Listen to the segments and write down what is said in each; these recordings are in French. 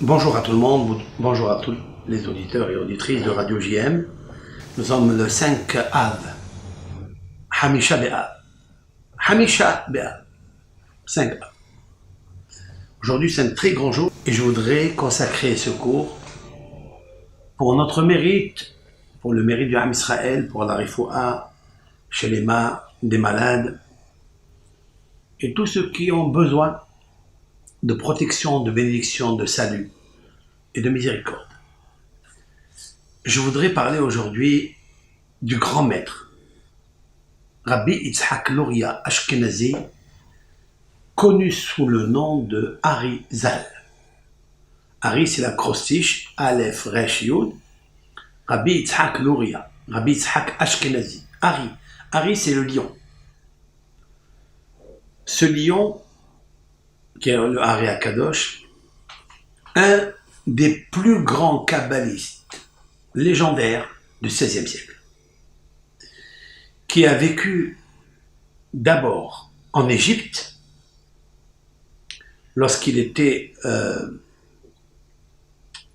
Bonjour à tout le monde, bonjour à tous les auditeurs et auditrices de Radio JM. Nous sommes le 5 Av, Hamisha Be'av. Hamisha Be'av, 5 Av. Aujourd'hui c'est un très grand jour et je voudrais consacrer ce cours pour notre mérite, pour le mérite du Ham Israël, pour la Refoua, chez les des malades et tous ceux qui ont besoin de protection, de bénédiction, de salut et de miséricorde. Je voudrais parler aujourd'hui du grand maître, Rabbi Yitzhak Luria Ashkenazi, connu sous le nom de Ari Zal. Ari, c'est l'acrostiche Aleph Resh Yud. Rabbi Yitzhak Luria, Rabbi Yitzhak Ashkenazi. Ari, c'est le lion. Ce lion, qui est le Ari Akadosh, un des plus grands kabbalistes légendaires du XVIe siècle, qui a vécu d'abord en Égypte, lorsqu'il était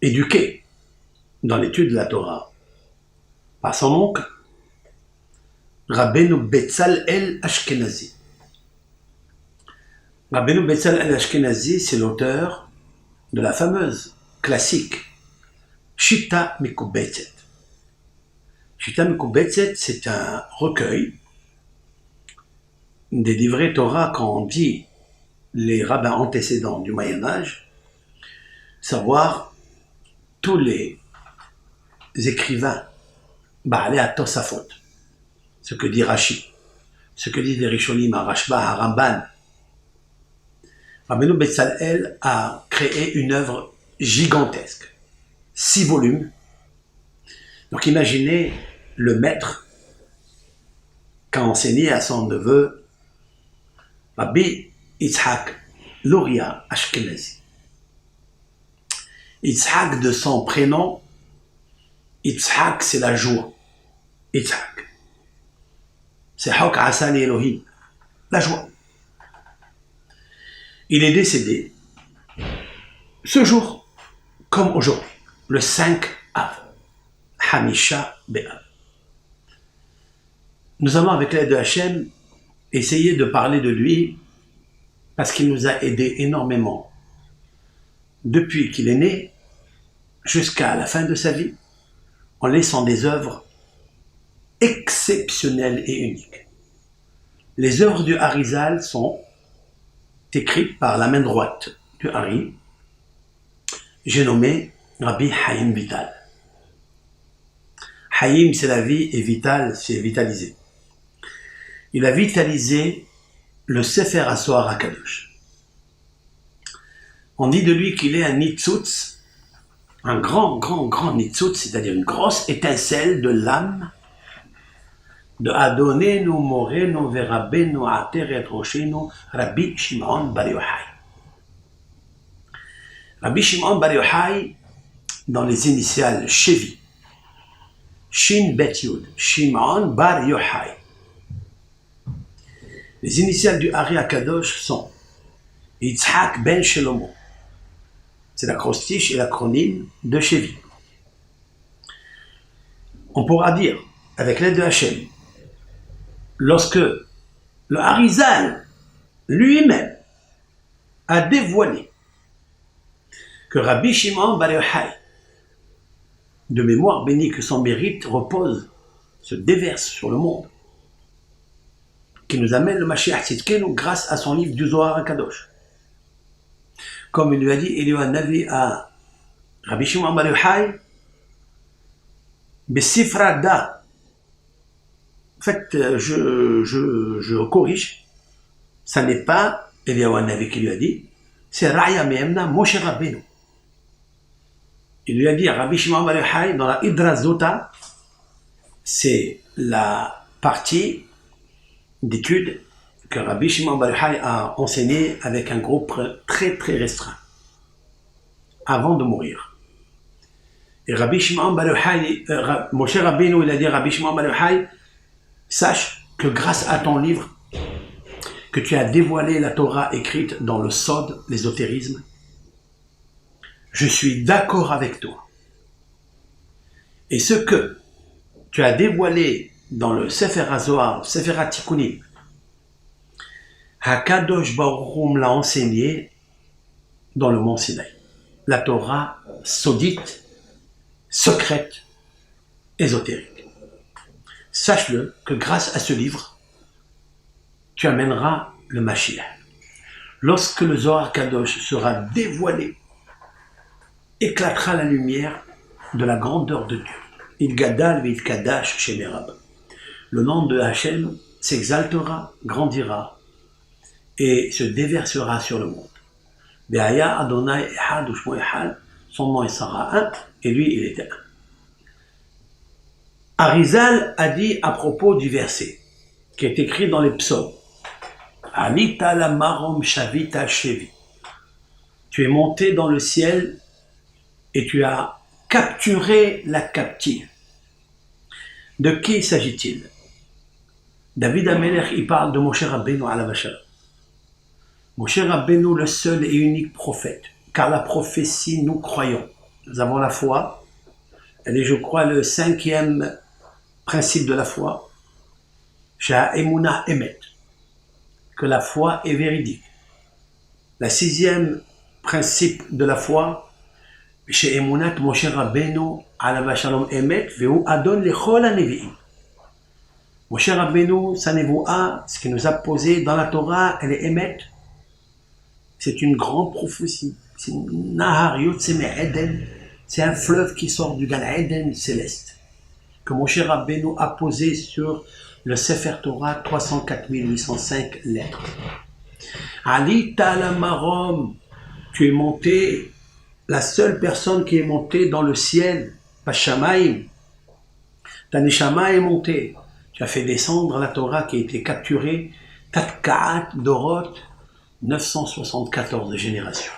éduqué dans l'étude de la Torah par son oncle, Rabbeinu Betzalel Ashkenazi. Rabbeinu Betzalel Ashkenazi, c'est l'auteur de la fameuse classique Shita Mikubetzet. Shita Mikubetzet, c'est un recueil des livrets Torah quand on dit les rabbins antécédents du Moyen-Âge, savoir tous les écrivains Baalei Tosafot, ce que dit Rashi, ce que disent les Rishonim, Rashba, Ramban. Rabbeinu Betzalel a créé une œuvre gigantesque, 6 volumes. Donc imaginez le maître qu'a enseigné à son neveu Rabbi Yitzhak Luria Ashkenazi. Yitzhak de son prénom, Yitzhak c'est la joie. Yitzhak. C'est Hok Asani Elohim, la joie. Il est décédé ce jour, comme aujourd'hui, le 5 Av, Hamisha Be'av. Nous allons, avec l'aide de Hachem, essayer de parler de lui parce qu'il nous a aidés énormément depuis qu'il est né jusqu'à la fin de sa vie, en laissant des œuvres exceptionnelles et uniques. Les œuvres du Harizal sont écrites par la main droite du Hari. J'ai nommé Rabbi Haïm Vital. Haïm, c'est la vie, et Vital, c'est vitaliser. Il a vitalisé le Sefer HaZohar HaKadosh. On dit de lui qu'il est un nitzutz, un grand nitzutz, c'est-à-dire une grosse étincelle de l'âme de Adonenu Morenu Verabenu Ateret Roshenu Rabbi Shimon Bar Yochai. Rabbi Shimon Bar Yochai, dans les initiales Shevi, Shin Bet Yud, Shimon Bar Yochai. Les initiales du Ari Akadosh sont Yitzhak Ben Shelomo. C'est l'acrostiche et l'acronyme de Shevi. On pourra dire, avec l'aide de Hachem, lorsque le Harizal lui-même a dévoilé que Rabbi Shimon Bar Yochai, de mémoire bénie que son mérite repose, se déverse sur le monde, qui nous amène le Mashiach Tzidkenu grâce à son livre du Zohar HaKadosh. Comme il lui a dit Eliyahu Navi à Rabbi Shimon Bar Yochai, Besifra Da. En fait, je corrige, ça n'est pas Eliyahu Navi qui lui a dit, c'est Raya Me'emna Moshe Rabbeinu. Il lui a dit à Rabbi Shimon Bar Yochai, dans la Hidra Zota, c'est la partie d'études que Rabbi Shimon Bar Yochai a enseigné avec un groupe très restreint, avant de mourir. Et Rabbi Shimon Bar Yochai, Moshe Rabbeinu, il a dit à Rabbi Shimon Bar Yochai, sache que grâce à ton livre, que tu as dévoilé la Torah écrite dans le Sod, l'ésotérisme, je suis d'accord avec toi. Et ce que tu as dévoilé dans le Sefer HaZohar, Sefer HaTikunim, Hakadosh Baruch Hu me l'a enseigné dans le mont Sinaï. La Torah saudite, secrète, ésotérique. Sache-le que grâce à ce livre, tu amèneras le Mashiach. Lorsque le Zohar Kadosh sera dévoilé, éclatera la lumière de la grandeur de Dieu. Il gadal v'il kadash chez Merab. Le nom de Hachem s'exaltera, grandira et se déversera sur le monde. Be'aya Adonai Ehad Ushmo Ehad, son nom sera un et lui il était un. Arizal a dit à propos du verset qui est écrit dans les psaumes. Anita la marom shavita shevi. Tu es monté dans le ciel et tu as capturé la captive. De qui s'agit-il? David Amelech, il parle de Moshe Rabbeinu alav hashalom. Moshe Rabbeinu, le seul et unique prophète, car la prophétie, nous croyons. Nous avons la foi, elle est, je crois, le 5e principe de la foi. Shah Emunah Emet, que la foi est véridique. La 6e principe de la foi, chez Emunat Moshe Rabbeinu alav hashalom Emet, ve'hu adon lechol hanevi'im. Moshe Rabbeinu, sa nevoa, ce qu'il nous a posé dans la Torah, elle est Emet. C'est une grande prophétie. C'est Nahar Yotzeme Eden. C'est un fleuve qui sort du Gan Eden céleste. Que Moshe Rabbeinu a posé sur le Sefer Torah, 304 805 lettres. Ali Ta'ala Marom, tu es monté, la seule personne qui est montée dans le ciel, Pashamaim. Ta Neshama est montée. Tu as fait descendre la Torah qui a été capturée, Tatkaat Dorot, 974 générations.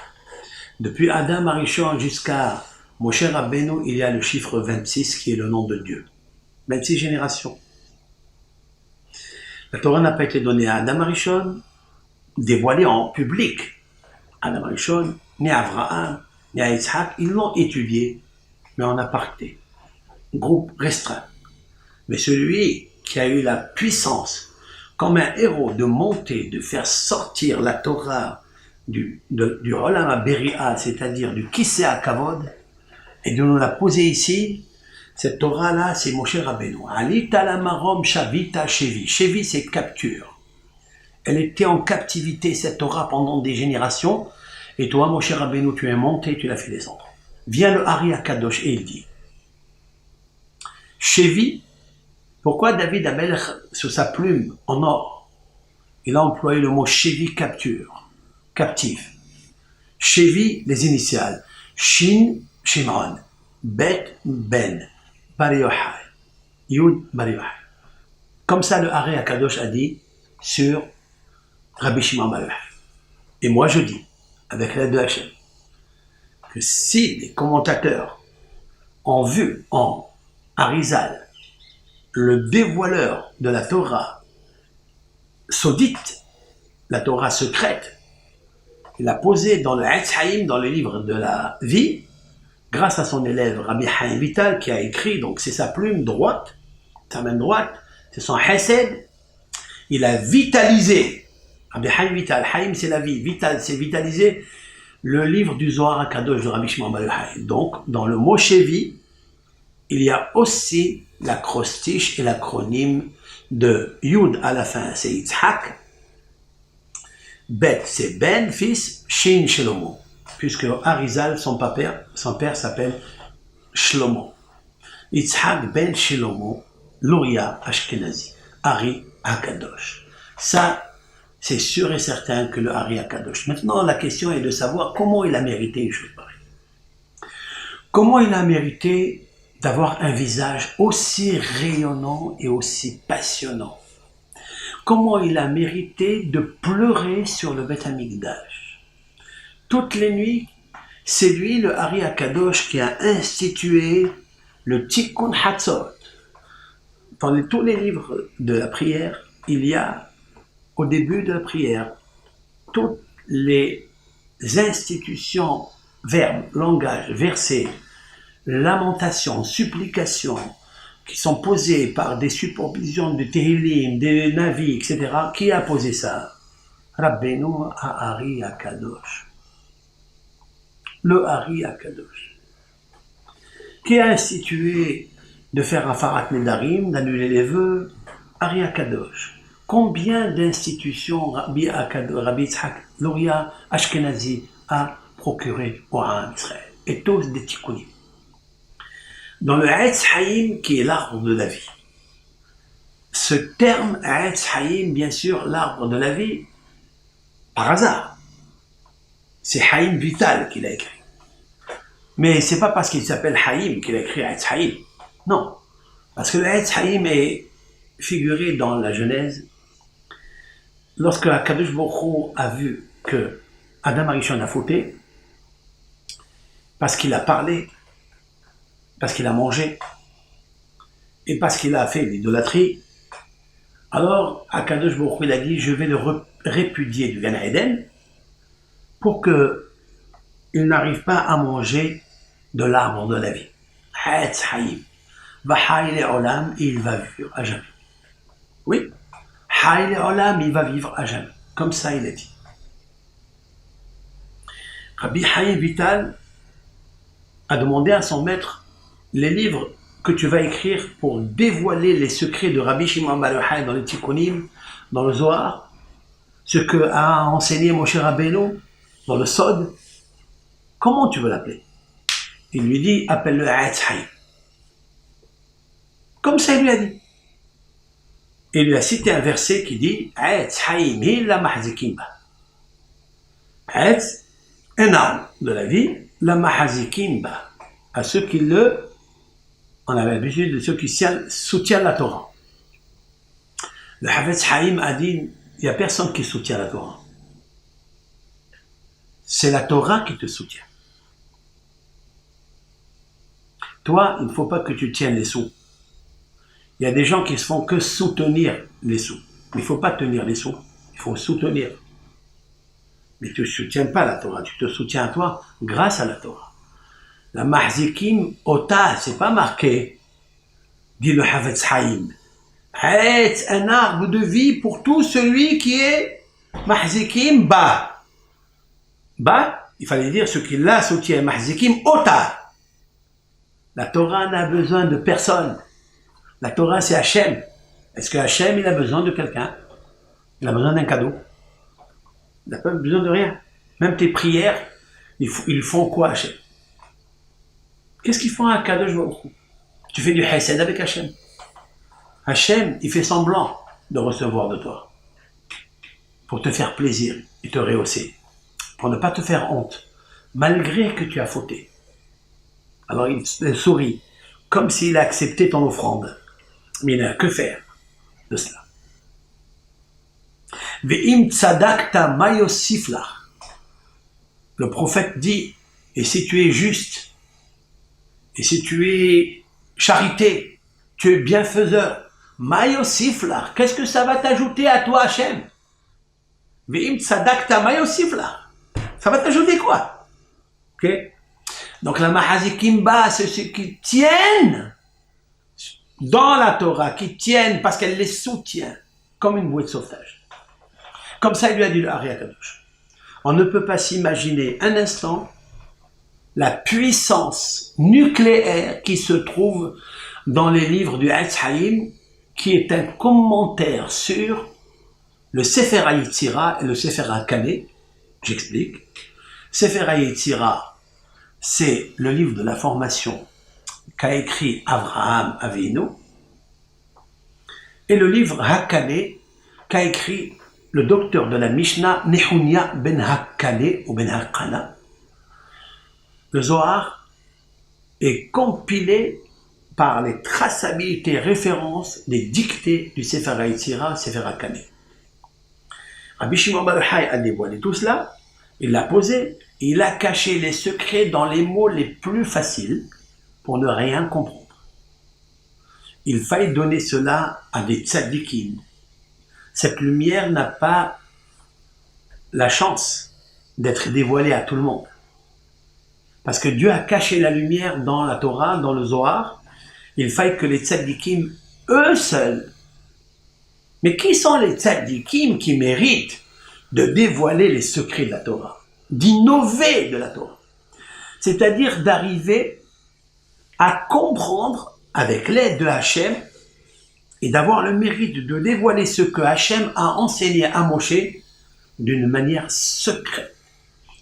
Depuis Adam Arishon jusqu'à Moshe Rabbeinu, il y a le chiffre 26 qui est le nom de Dieu. 26 générations. La Torah n'a pas été donnée à Adam Arishon, dévoilée en public. Adam Arishon, ni Abraham, ni à Yitzhak, ils l'ont étudiée, mais en aparté. Groupe restreint. Mais celui qui a eu la puissance, comme un héros, de monter, de faire sortir la Torah du Olam HaBeria, c'est-à-dire du Kisei HaKavod, et de nous la poser ici, cette Torah-là, c'est Moshe Rabbeinu. Alita la marom shavita shevi. Shevi, c'est capture. Elle était en captivité, cette Torah, pendant des générations, et toi, Moshe Rabbeinu, tu es monté, tu l'as fait descendre. Vient le Ari HaKadosh et il dit, Shevi. Pourquoi David Amelech, sur sa plume en or, il a employé le mot Shevi, capture, captif. Shevi, les initiales. Shin, Shimon. Bet, Ben. Bar Yochai. Yud, Bar Yochai. Comme ça, le Hari HaKadosh a dit sur Rabbi Shimon Bar Yochai. Et moi, je dis, avec l'aide de Hachem, que si les commentateurs ont vu en Arizal le dévoileur de la Torah saudite, la Torah secrète, il a posé dans le Etz Haïm, dans le livre de la vie, grâce à son élève Rabbi Haïm Vital, qui a écrit, donc c'est sa plume droite, sa main droite, c'est son Hesed, il a vitalisé, Rabbi Haïm Vital, Haïm c'est la vie, Vital c'est vitaliser, le livre du Zohar HaKadosh de Rabbi Shimon Bar Yochai. Donc, dans le mot Shevi, il y a aussi l'acrostiche et l'acronyme de Yud à la fin, c'est Yitzhak. Bet, c'est Ben, fils, Shin, Shlomo. Puisque Arizal, son père s'appelle Shlomo. Yitzhak ben Shlomo, Luria Ashkenazi, Ari HaKadosh. Ça, c'est sûr et certain que le Ari HaKadosh. Maintenant, la question est de savoir comment il a mérité une chose pareille. Comment il a mérité d'avoir un visage aussi rayonnant et aussi passionnant. Comment il a mérité de pleurer sur le Beth Amikdash. Toutes les nuits, c'est lui, le Ari HaKadosh, qui a institué le Tikkun Hatzot. Dans tous les livres de la prière, il y a, au début de la prière, toutes les institutions verbes, langage, versets, lamentations, supplications, qui sont posées par des supervisions de Tehillim, des Navis, etc. Qui a posé ça? Rabbeinu Ha'ari HaKadosh. Le Hari HaKadosh. Qui a institué de faire un Farat Nedarim, d'annuler les vœux? Hari HaKadosh. Combien d'institutions Rabbi Yitzhak Luria Ashkenazi a procuré au Ham Israël? Et tous des tikkunim. Dans le Etz Haïm, qui est l'arbre de la vie. Ce terme Etz Haïm, bien sûr, l'arbre de la vie, par hasard. C'est Haïm Vital qu'il a écrit. Mais c'est pas parce qu'il s'appelle Haïm qu'il a écrit Etz Haïm. Non. Parce que le Etz Haïm est figuré dans la Genèse. Lorsque Akadosh Baruch Hu a vu que Adam Arishon a fauté, parce qu'il a parlé, parce qu'il a mangé, et parce qu'il a fait l'idolâtrie, alors Akadosh Baruch Hu il a dit, je vais le répudier du Gan Eden, pour qu'il n'arrive pas à manger de l'arbre de la vie. Etz Haïm. Vahai le Olam, et il va vivre à jamais. Oui. Haï le Olam, il va vivre à jamais. Comme ça, il a dit. Rabbi Haïm Vital a demandé à son maître les livres que tu vas écrire pour dévoiler les secrets de Rabbi Shimon Bar Yochai dans les Tikkunim, dans le Zohar, ce que a enseigné Moshe Rabbeinu dans le Sod. Comment tu veux l'appeler? Il lui dit, appelle-le Etz Haïm. Comme ça, il lui a dit. Et il lui a cité un verset qui dit Etz Haïm la mahzikim ba. Etz, un arbre de la vie, la mahzikim ba. À ceux qui on avait l'habitude de ceux qui soutiennent la Torah. Le Havetz Haïm a dit il n'y a personne qui soutient la Torah. C'est la Torah qui te soutient. Toi, il ne faut pas que tu tiennes les sous. Il y a des gens qui ne se font que soutenir les sous. Mais il ne faut pas tenir les sous, il faut soutenir. Mais tu ne soutiens pas la Torah, tu te soutiens à toi grâce à la Torah. La mahzikim ota, c'est pas marqué, dit le Havetz Haïm. C'est un arbre de vie pour tout celui qui est mahzikim ba. Ba, il fallait dire ce qui la soutient, mahzikim ota. La Torah n'a besoin de personne. La Torah, c'est Hachem. Est-ce que Hachem, il a besoin de quelqu'un? Il a besoin d'un cadeau. Il n'a pas besoin de rien. Même tes prières, ils font quoi, Hachem? Qu'est-ce qu'ils font à Kadosh Baruch Hu? Tu fais du Hesed avec Hachem. Hachem, il fait semblant de recevoir de toi. Pour te faire plaisir et te rehausser. Pour ne pas te faire honte. Malgré que tu as fauté. Alors il sourit. Comme s'il a accepté ton offrande. Mais il n'a que faire de cela. Ve'im tzadakta mayosifla. Le prophète dit, et si tu es juste, et si tu es charité, tu es bienfaiseur, mayosifla, qu'est-ce que ça va t'ajouter à toi, Hachem? Ve'im tzadakta mayosifla. Ça va t'ajouter quoi? Ok? Donc la mahazikimba, c'est ceux qui tiennent dans la Torah, qui tiennent parce qu'elle les soutient, comme une bouée de sauvetage. Comme ça, il lui a dit le Hari HaKadosh. On ne peut pas s'imaginer un instant la puissance nucléaire qui se trouve dans les livres du Etz Haïm, qui est un commentaire sur le Sefer HaYetzira et le Sefer HaKaneh. J'explique. Sefer HaYetzira, c'est le livre de la formation qu'a écrit Avraham Avinu, et le livre HaKaneh qu'a écrit le docteur de la Mishnah Nehunia ben HaKaneh ou ben HaKana. Le Zohar est compilé par les traçabilités, références des dictées du Sefer HaYetzira, Sefer HaKaneh. Rabbi Shimon Bar Yochai a dévoilé tout cela, il l'a posé, il a caché les secrets dans les mots les plus faciles pour ne rien comprendre. Il faille donner cela à des tzadikim. Cette lumière n'a pas la chance d'être dévoilée à tout le monde. Parce que Dieu a caché la lumière dans la Torah, dans le Zohar. Il faille que les tzaddikim, eux seuls. Mais qui sont les tzaddikim qui méritent de dévoiler les secrets de la Torah, d'innover de la Torah? C'est-à-dire d'arriver à comprendre avec l'aide de Hachem et d'avoir le mérite de dévoiler ce que Hachem a enseigné à Moshe d'une manière secrète,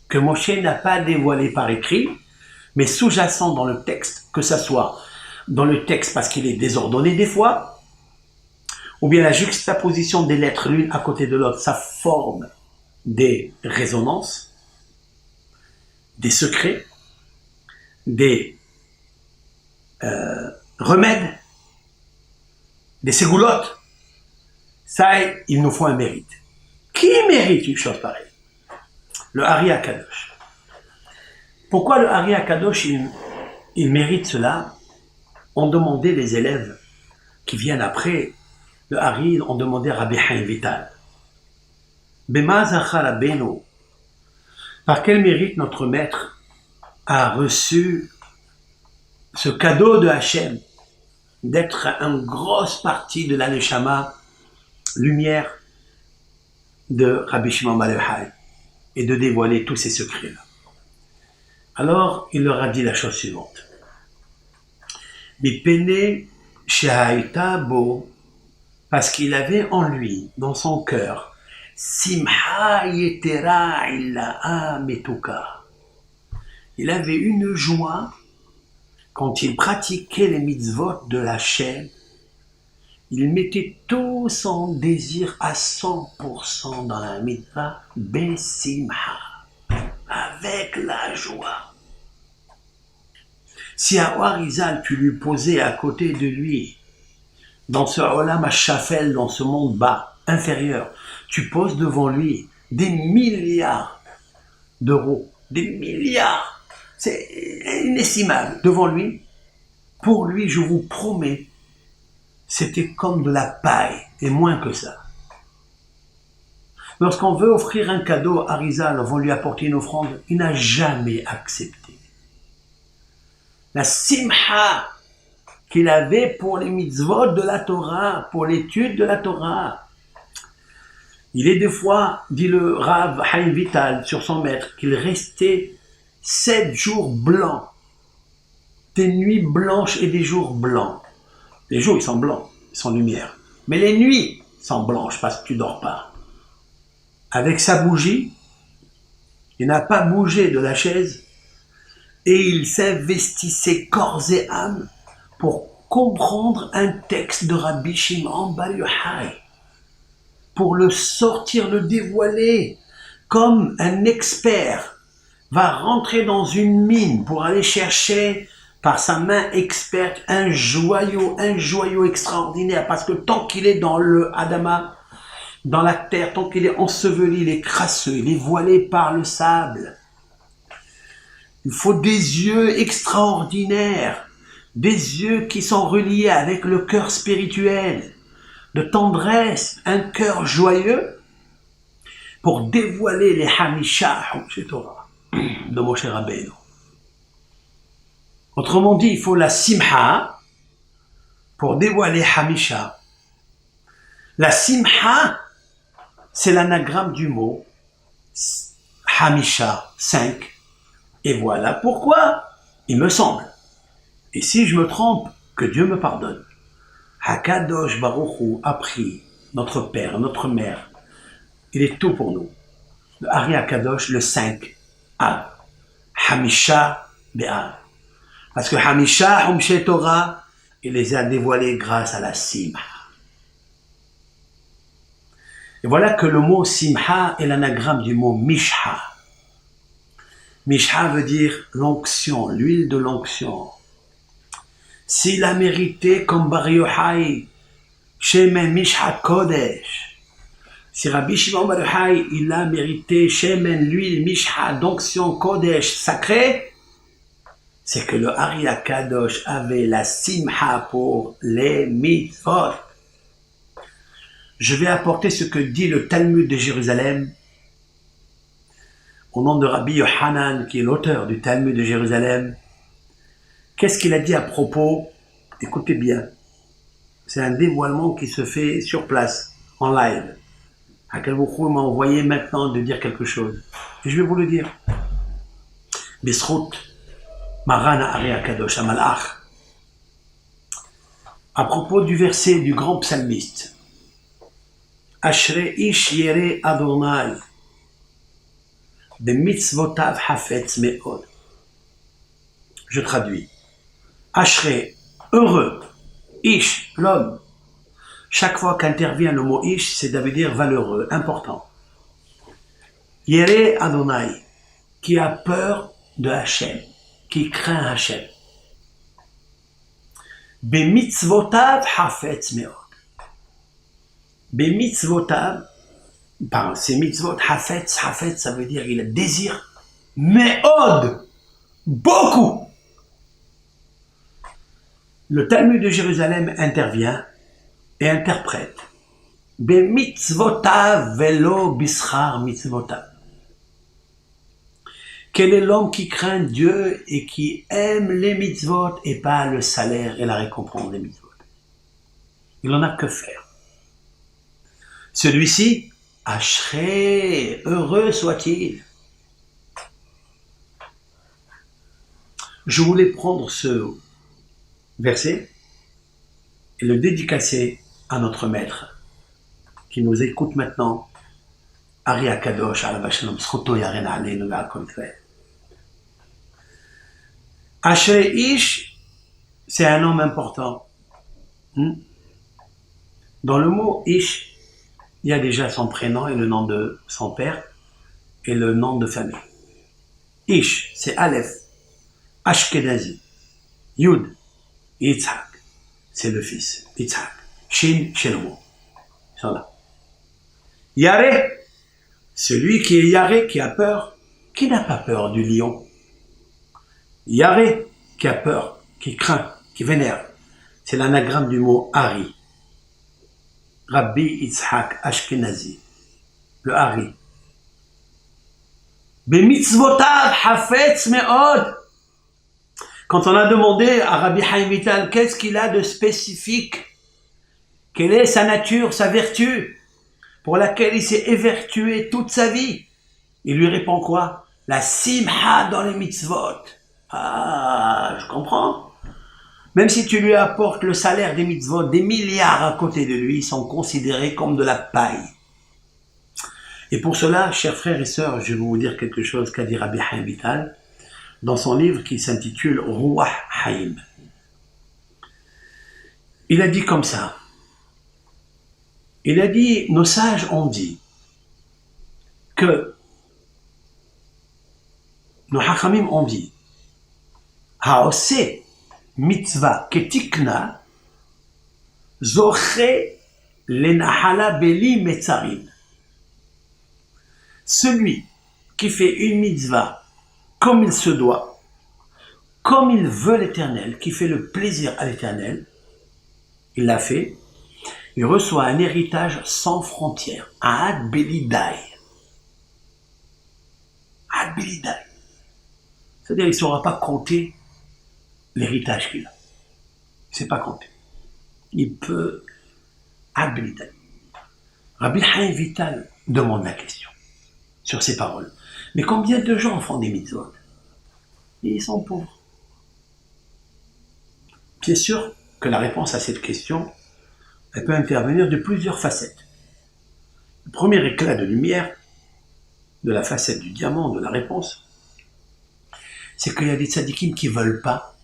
que Moshe n'a pas dévoilé par écrit, mais sous-jacent dans le texte, que ça soit dans le texte parce qu'il est désordonné des fois, ou bien la juxtaposition des lettres l'une à côté de l'autre, ça forme des résonances, des secrets, des remèdes, des ségoulottes. Ça, il nous faut un mérite. Qui mérite une chose pareille? Le Ari Akadosh. Pourquoi le Ari Akadosh, il mérite cela? On demandait les élèves qui viennent après le Ari, on demandait Rabbi Chaim Vital. Bema Zachar Rabbeinu, par quel mérite notre maître a reçu ce cadeau de Hachem d'être une grosse partie de la Neshama, lumière de Rabbi Shimon Bar Yochai, et de dévoiler tous ces secrets-là. Alors, il leur a dit la chose suivante. Mipene shehaïta bo, parce qu'il avait en lui, dans son cœur, simha yetera illaha metuka. Il avait une joie quand il pratiquait les mitzvot de la chaîne. Il mettait tout son désir à 100% dans la mitzvah besimha, avec la joie. Si à Harizal tu lui posais à côté de lui, dans ce olam hashafel, dans ce monde bas, inférieur, tu poses devant lui des milliards d'euros, des milliards, c'est inestimable, devant lui, pour lui, je vous promets, c'était comme de la paille, et moins que ça. Lorsqu'on veut offrir un cadeau à Harizal, on va lui apporter une offrande, il n'a jamais accepté. La simha qu'il avait pour les mitzvot de la Torah, pour l'étude de la Torah. Il est des fois, dit le Rav Chaim Vital sur son maître, qu'il restait 7 jours blancs, des nuits blanches et des jours blancs. Les jours, ils sont blancs, ils sont lumière. Mais les nuits sont blanches parce que tu dors pas. Avec sa bougie, il n'a pas bougé de la chaise et il s'investissait corps et âme pour comprendre un texte de Rabbi Shimon Bar Yochai, pour le sortir, le dévoiler, comme un expert va rentrer dans une mine pour aller chercher par sa main experte un joyau extraordinaire, parce que tant qu'il est dans le Adama, dans la terre, tant qu'il est enseveli, il est crasseux, il est voilé par le sable. Il faut des yeux extraordinaires, des yeux qui sont reliés avec le cœur spirituel, de tendresse, un cœur joyeux, pour dévoiler les Hamisha de Moshe Rabbeinu. Autrement dit, il faut la Simha pour dévoiler Hamisha. La Simha, c'est l'anagramme du mot Hamisha, 5. Et voilà pourquoi, il me semble. Et si je me trompe, que Dieu me pardonne. Hakadosh Baruch Hu a pris notre père, notre mère. Il est tout pour nous. Le Ari Hakadosh, le 5, Av. Hamisha Be'av. Parce que Hamisha, Humshe Torah, il les a dévoilés grâce à la Simha. Et voilà que le mot Simha est l'anagramme du mot Mishha. Mishha veut dire l'onction, l'huile de l'onction. S'il a mérité comme Bar Yochai, Shemen Mishha Kodesh. Si Rabbi Shimon Bar Yochai, il a mérité Shemen, l'huile Mishha d'onction Kodesh sacrée, c'est que le Ari Akadosh avait la Simha pour les mitzvot. Je vais apporter ce que dit le Talmud de Jérusalem. au nom de Rabbi Yohanan, qui est l'auteur du Talmud de Jérusalem, qu'est-ce qu'il a dit à propos? Écoutez bien, c'est un dévoilement qui se fait sur place, en live. Hakalboukhou m'a envoyé maintenant de dire quelque chose. Et je vais vous le dire. Bisrout, Marana Ari Akadosh Amalach. À propos du verset du grand psalmiste, Ashrei ish yere Adonai, bemitzvotav hafetz me'od. Je traduis. Ashrei, heureux, ish, l'homme. Chaque fois qu'intervient le mot ish, c'est ça veut dire valeureux, important. Yere Adonai, qui a peur de Hachem, qui craint Hachem. Bemitzvotav hafetz me'od. Bemitzvotav, par ces mitzvot, hafetz, ça veut dire il désire, me'od, beaucoup. Le Talmud de Jérusalem intervient et interprète. Bemitzvotav velo bischar mitzvotav. Quel est l'homme qui craint Dieu et qui aime les mitzvot et pas le salaire et la récompense des mitzvot? Il n'en a que faire. Celui-ci, Ashrei, heureux soit-il. Je voulais prendre ce verset et le dédicacer à notre maître qui nous écoute maintenant, Ari Akadosh, Alav Shalom, Zchuto Yaren Aleinu Ve'al Kol Israël. Ashrei Ish, c'est un homme important. Dans le mot Ish, il y a déjà son prénom et le nom de son père et le nom de famille. Ish, c'est Aleph, Ashkenazi, Yud, Yitzhak, c'est le fils, Yitzhak, Shin, Shelomo. Ils sont là. Yareh, celui qui est Yareh, qui a peur, qui n'a pas peur du lion. Yareh, qui a peur, qui craint, qui vénère. C'est l'anagramme du mot Ari. Rabbi Yitzhak Ashkenazi, le Ari. Bemitzvotav hafetz me'od. Quand on a demandé à Rabbi Chaim Vital qu'est-ce qu'il a de spécifique, quelle est sa nature, sa vertu, pour laquelle il s'est évertué toute sa vie, il lui répond quoi? La simha dans les mitzvot. Ah, je comprends. Même si tu lui apportes le salaire des mitzvot, des milliards à côté de lui, ils sont considérés comme de la paille. Et pour cela, chers frères et sœurs, je vais vous dire quelque chose qu'a dit Rabbi Chaim Vital dans son livre qui s'intitule Ruach Haim. Il a dit comme ça. Il a dit, nos sages ont dit que, nos hachamim ont dit, Haose mitzvah ketikna zoche lenahala beli metzarim. Celui qui fait une mitzvah comme il se doit, comme il veut l'Éternel, qui fait le plaisir à l'Éternel, il l'a fait, il reçoit un héritage sans frontières, un ad belidai. Ad belidai. C'est-à-dire qu'il ne saura pas compter l'héritage qu'il a. Il ne sait pas compter. Il peut ad belidai. Rabbi Chaim Vital demande la question sur ces paroles. Mais combien de gens font des mitzvot? Et ils sont pauvres. Bien sûr que la réponse à cette question, elle peut intervenir de plusieurs facettes. Le premier éclat de lumière de la facette du diamant de la réponse, c'est qu'il y a des tzadikim qui ne veulent pas,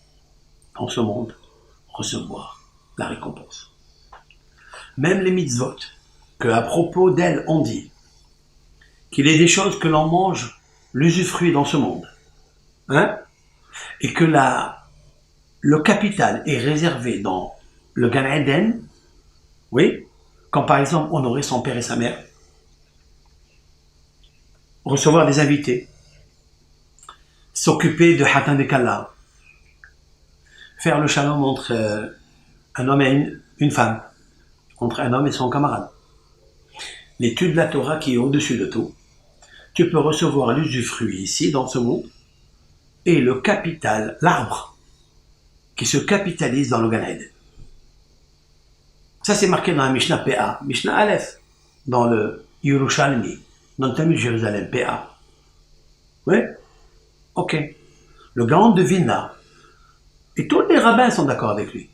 en ce monde, recevoir la récompense. Même les mitzvot, que à propos d'elles on dit qu'il est des choses que l'on mange l'usufruit dans ce monde, et que le capital est réservé dans le Gan Eden, oui, quand par exemple honorer son père et sa mère, recevoir des invités, s'occuper de Hatan et Kalla, faire le shalom entre un homme et une femme, entre un homme et son camarade, l'étude de la Torah qui est au-dessus de tout, tu peux recevoir l'usufruit ici, dans ce monde, et le capital, l'arbre, qui se capitalise dans le Gan Eden. Ça, c'est marqué dans la Mishnah PA, Mishnah Aleph, dans le Yerushalmi, dans le Talmud de Jérusalem, PA. Oui? Ok. Le Gaon de Vilna, et tous les rabbins sont d'accord avec lui.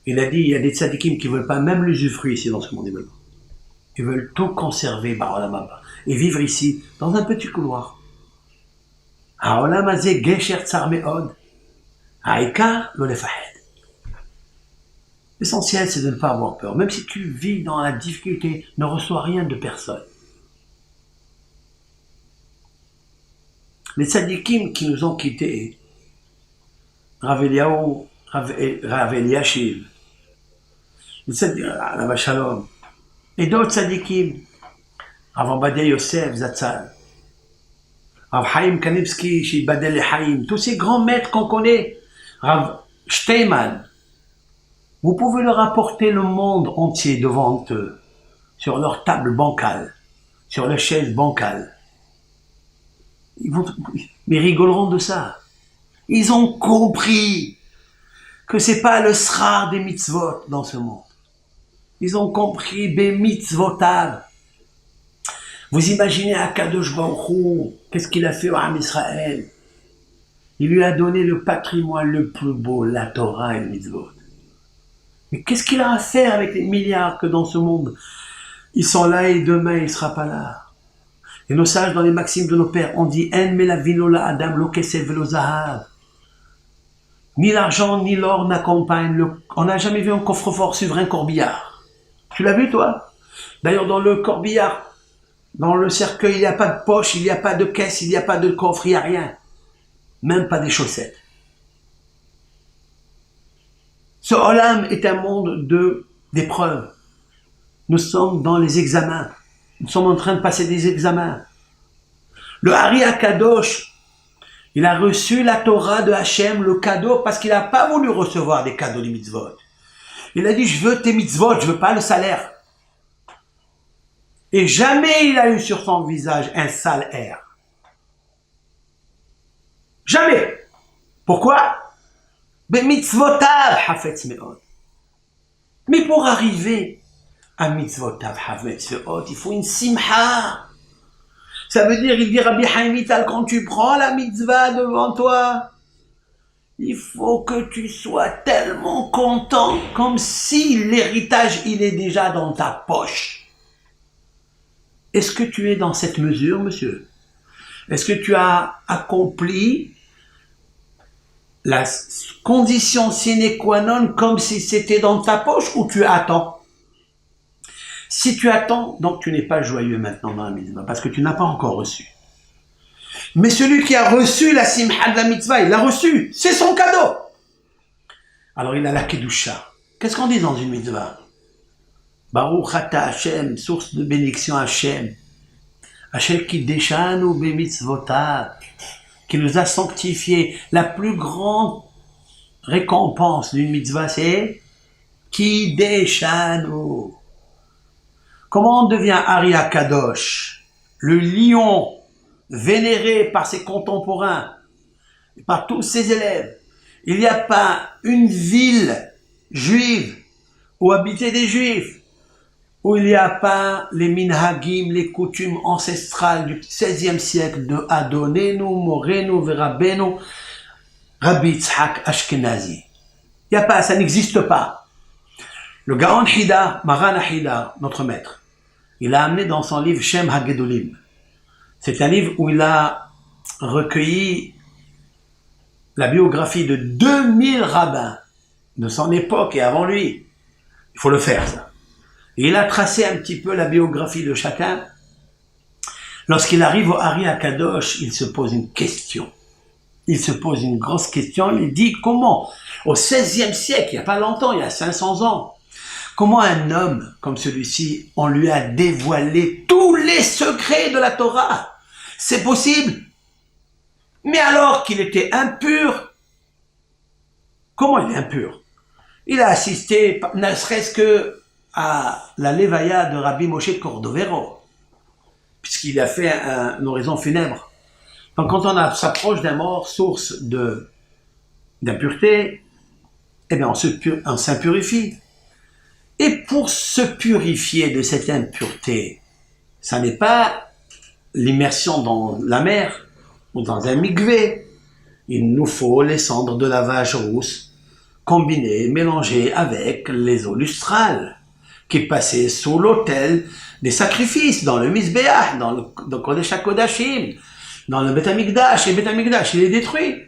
Il a dit, il y a des tzadikim qui ne veulent pas même l'usufruit ici dans ce monde, ils veulent tout conserver, et vivre ici, dans un petit couloir. L'essentiel, c'est de ne pas avoir peur. Même si tu vis dans la difficulté, ne reçois rien de personne. Les tzadikim qui nous ont quittés, Rav Eliyahu, Rav Eliashiv, Rav Shalom, et d'autres tzadikim, Rav Obadia Yosef, Zatzal, Rav Chaim Kanevski, Shibadel Chaim, tous ces grands maîtres qu'on connaît, Rav Steinman, vous pouvez leur apporter le monde entier devant eux, sur leur table bancale, sur leur chaise bancale. Mais ils rigoleront de ça. Ils ont compris que c'est pas le srar des mitzvot dans ce monde. Ils ont compris des mitzvotav. Vous imaginez Akadosh Baruch Hu, qu'est-ce qu'il a fait au Ham Israël? Il lui a donné le patrimoine le plus beau, la Torah et le mitzvot. Mais qu'est-ce qu'il a à faire avec les milliards que dans ce monde, ils sont là et demain il ne sera pas là? Et nos sages, dans les maximes de nos pères, on dit « En melavino la adam lo kesef velo zahav » Ni l'argent, ni l'or n'accompagnent le... On n'a jamais vu un coffre-fort suivre un corbillard. Tu l'as vu, toi? D'ailleurs, dans le corbillard, dans le cercueil, il n'y a pas de poche, il n'y a pas de caisse, il n'y a pas de coffre, il n'y a rien. Même pas des chaussettes. Ce Olam est un monde d'épreuves. Nous sommes dans les examens. Nous sommes en train de passer des examens. Le Hari Akadosh, il a reçu la Torah de Hachem, le cadeau, parce qu'il n'a pas voulu recevoir des cadeaux de mitzvot. Il a dit, je veux tes mitzvot, je veux pas le salaire. Et jamais il a eu sur son visage un sale air. Jamais. Pourquoi? Mais mitzvotav hafetz me'od. Mais pour arriver à mitzvotav hafetz me'od, il faut une simha. Ça veut dire, il dit Rabbi Chaim Vital, quand tu prends la mitzvah devant toi, il faut que tu sois tellement content, comme si l'héritage, il est déjà dans ta poche. Est-ce que tu es dans cette mesure, monsieur? Est-ce que tu as accompli la condition sine qua non comme si c'était dans ta poche ou tu attends? Si tu attends, donc tu n'es pas joyeux maintenant dans la mitzvah, parce que tu n'as pas encore reçu. Mais celui qui a reçu la simha de la mitzvah, il l'a reçu, c'est son cadeau. Alors il a la kedusha. Qu'est-ce qu'on dit dans une mitzvah? Baruch ata Hashem, source de bénédiction Hashem. Hashem qui déchanu be mitzvotav, qui nous a sanctifiés. La plus grande récompense d'une mitzvah, c'est qui déchanu. Comment on devient Hari Akadosh, le lion vénéré par ses contemporains, par tous ses élèves? Il n'y a pas une ville juive où habitaient des juifs, où il n'y a pas les minhagim, les coutumes ancestrales du XVIe siècle de Adonenu, Morenu, Verabenu, Rabbi Yitzhak Ashkenazi. Il n'y a pas, ça n'existe pas. Le Gaon Hida, Maran Hida, notre maître, il a amené dans son livre Shem HaGedolim. C'est un livre où il a recueilli la biographie de 2000 rabbins de son époque et avant lui. Il faut le faire, ça. Et il a tracé un petit peu la biographie de chacun. Lorsqu'il arrive au Hari Akadosh, il se pose une question. Il se pose une grosse question. Il dit comment, au XVIe siècle, il n'y a pas longtemps, il y a 500 ans, comment un homme comme celui-ci, on lui a dévoilé tous les secrets de la Torah? C'est possible? Mais alors qu'il était impur, comment il est impur? Il a assisté, ne serait-ce que à la Levaya de Rabbi Moshe Cordovero. puisqu'il a fait une oraison funèbre. Donc quand on s'approche d'un mort, source d'impureté, eh bien on s'impurifie. Et pour se purifier de cette impureté, ça n'est pas l'immersion dans la mer ou dans un mikvé. Il nous faut les cendres de lavage rousse combinées, mélangées avec les eaux lustrales qui passaient sous l'autel des sacrifices, dans le Mizbeach, dans le Kodesh HaKodashim, dans le Beth Amikdash. Et Beth Amikdash, il est détruit.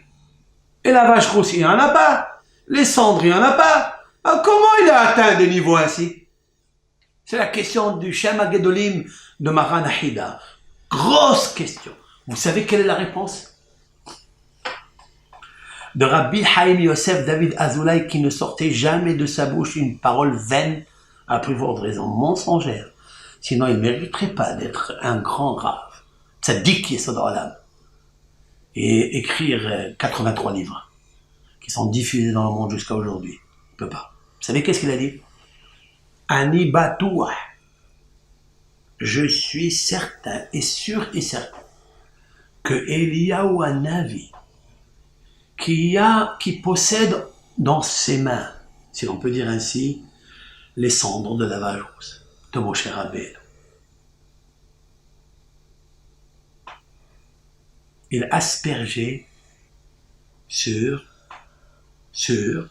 Et lavage rousse, il n'y en a pas. Les cendres, il n'y en a pas. Alors, comment il a atteint des niveaux ainsi? C'est la question du Shem HaGedolim de Maran Ahida. Grosse question. Vous savez quelle est la réponse? De Rabbi Haïm Yosef David Azoulay, qui ne sortait jamais de sa bouche une parole vaine à plus forte raison, mensongère. Sinon, il ne mériterait pas d'être un grand rave. Tzaddik Yesod Olam. Et écrire 83 livres qui sont diffusés dans le monde jusqu'à aujourd'hui. Il ne peut pas. Vous savez qu'est-ce qu'il a dit? Ani Batouah. Je suis certain et sûr et certain que Eliyahu Hanavi, qui possède dans ses mains, si l'on peut dire ainsi, les cendres de lavage rousse de Moshe Rabbeinu. Il aspergeait sur le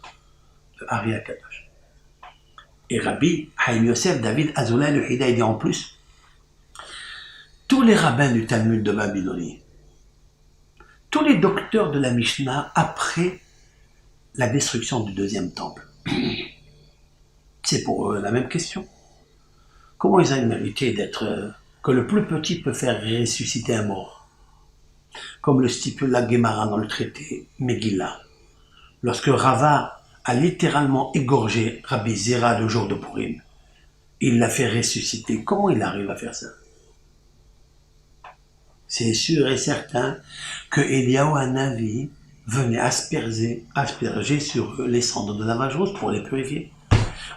Ari HaKadosh. Et Rabbi Haïm Yosef David Azoulay le Hida dit en plus, tous les rabbins du Talmud de Babylonie, tous les docteurs de la Mishnah après la destruction du deuxième temple, c'est pour eux la même question. Comment ils ont mérité d'être, que le plus petit peut faire ressusciter un mort, comme le stipule la Gemara dans le traité Megillah, lorsque Rava a littéralement égorgé Rabbi Zera le jour de Purim, il l'a fait ressusciter. Comment il arrive à faire ça? C'est sûr et certain que Eliyahu Hanavi venait asperger sur eux les cendres de lavage rousse pour les purifier.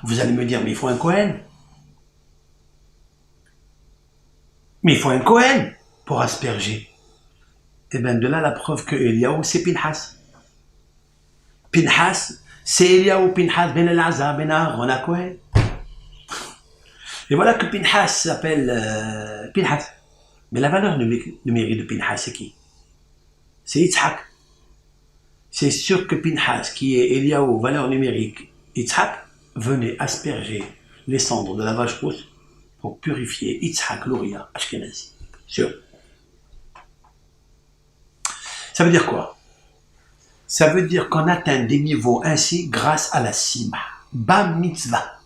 Vous allez me dire, mais il faut un Kohen. Mais il faut un Kohen pour asperger. Et bien de là la preuve que Eliyahu c'est Pinhas. Pinhas, c'est Eliyahu Pinhas ben Elazar ben Aaron à Kohen. Et voilà que Pinhas s'appelle Pinhas. Mais la valeur numérique de Pinhas, c'est qui? C'est Yitzhak. C'est sûr que Pinhas, qui est Eliyahu, valeur numérique, Yitzhak, venait asperger les cendres de lavage rousse pour purifier Yitzhak l'Oria Ashkenazi. Sûr. Ça veut dire quoi? Ça veut dire qu'on atteint des niveaux ainsi grâce à la Sima, Ba Mitzvah.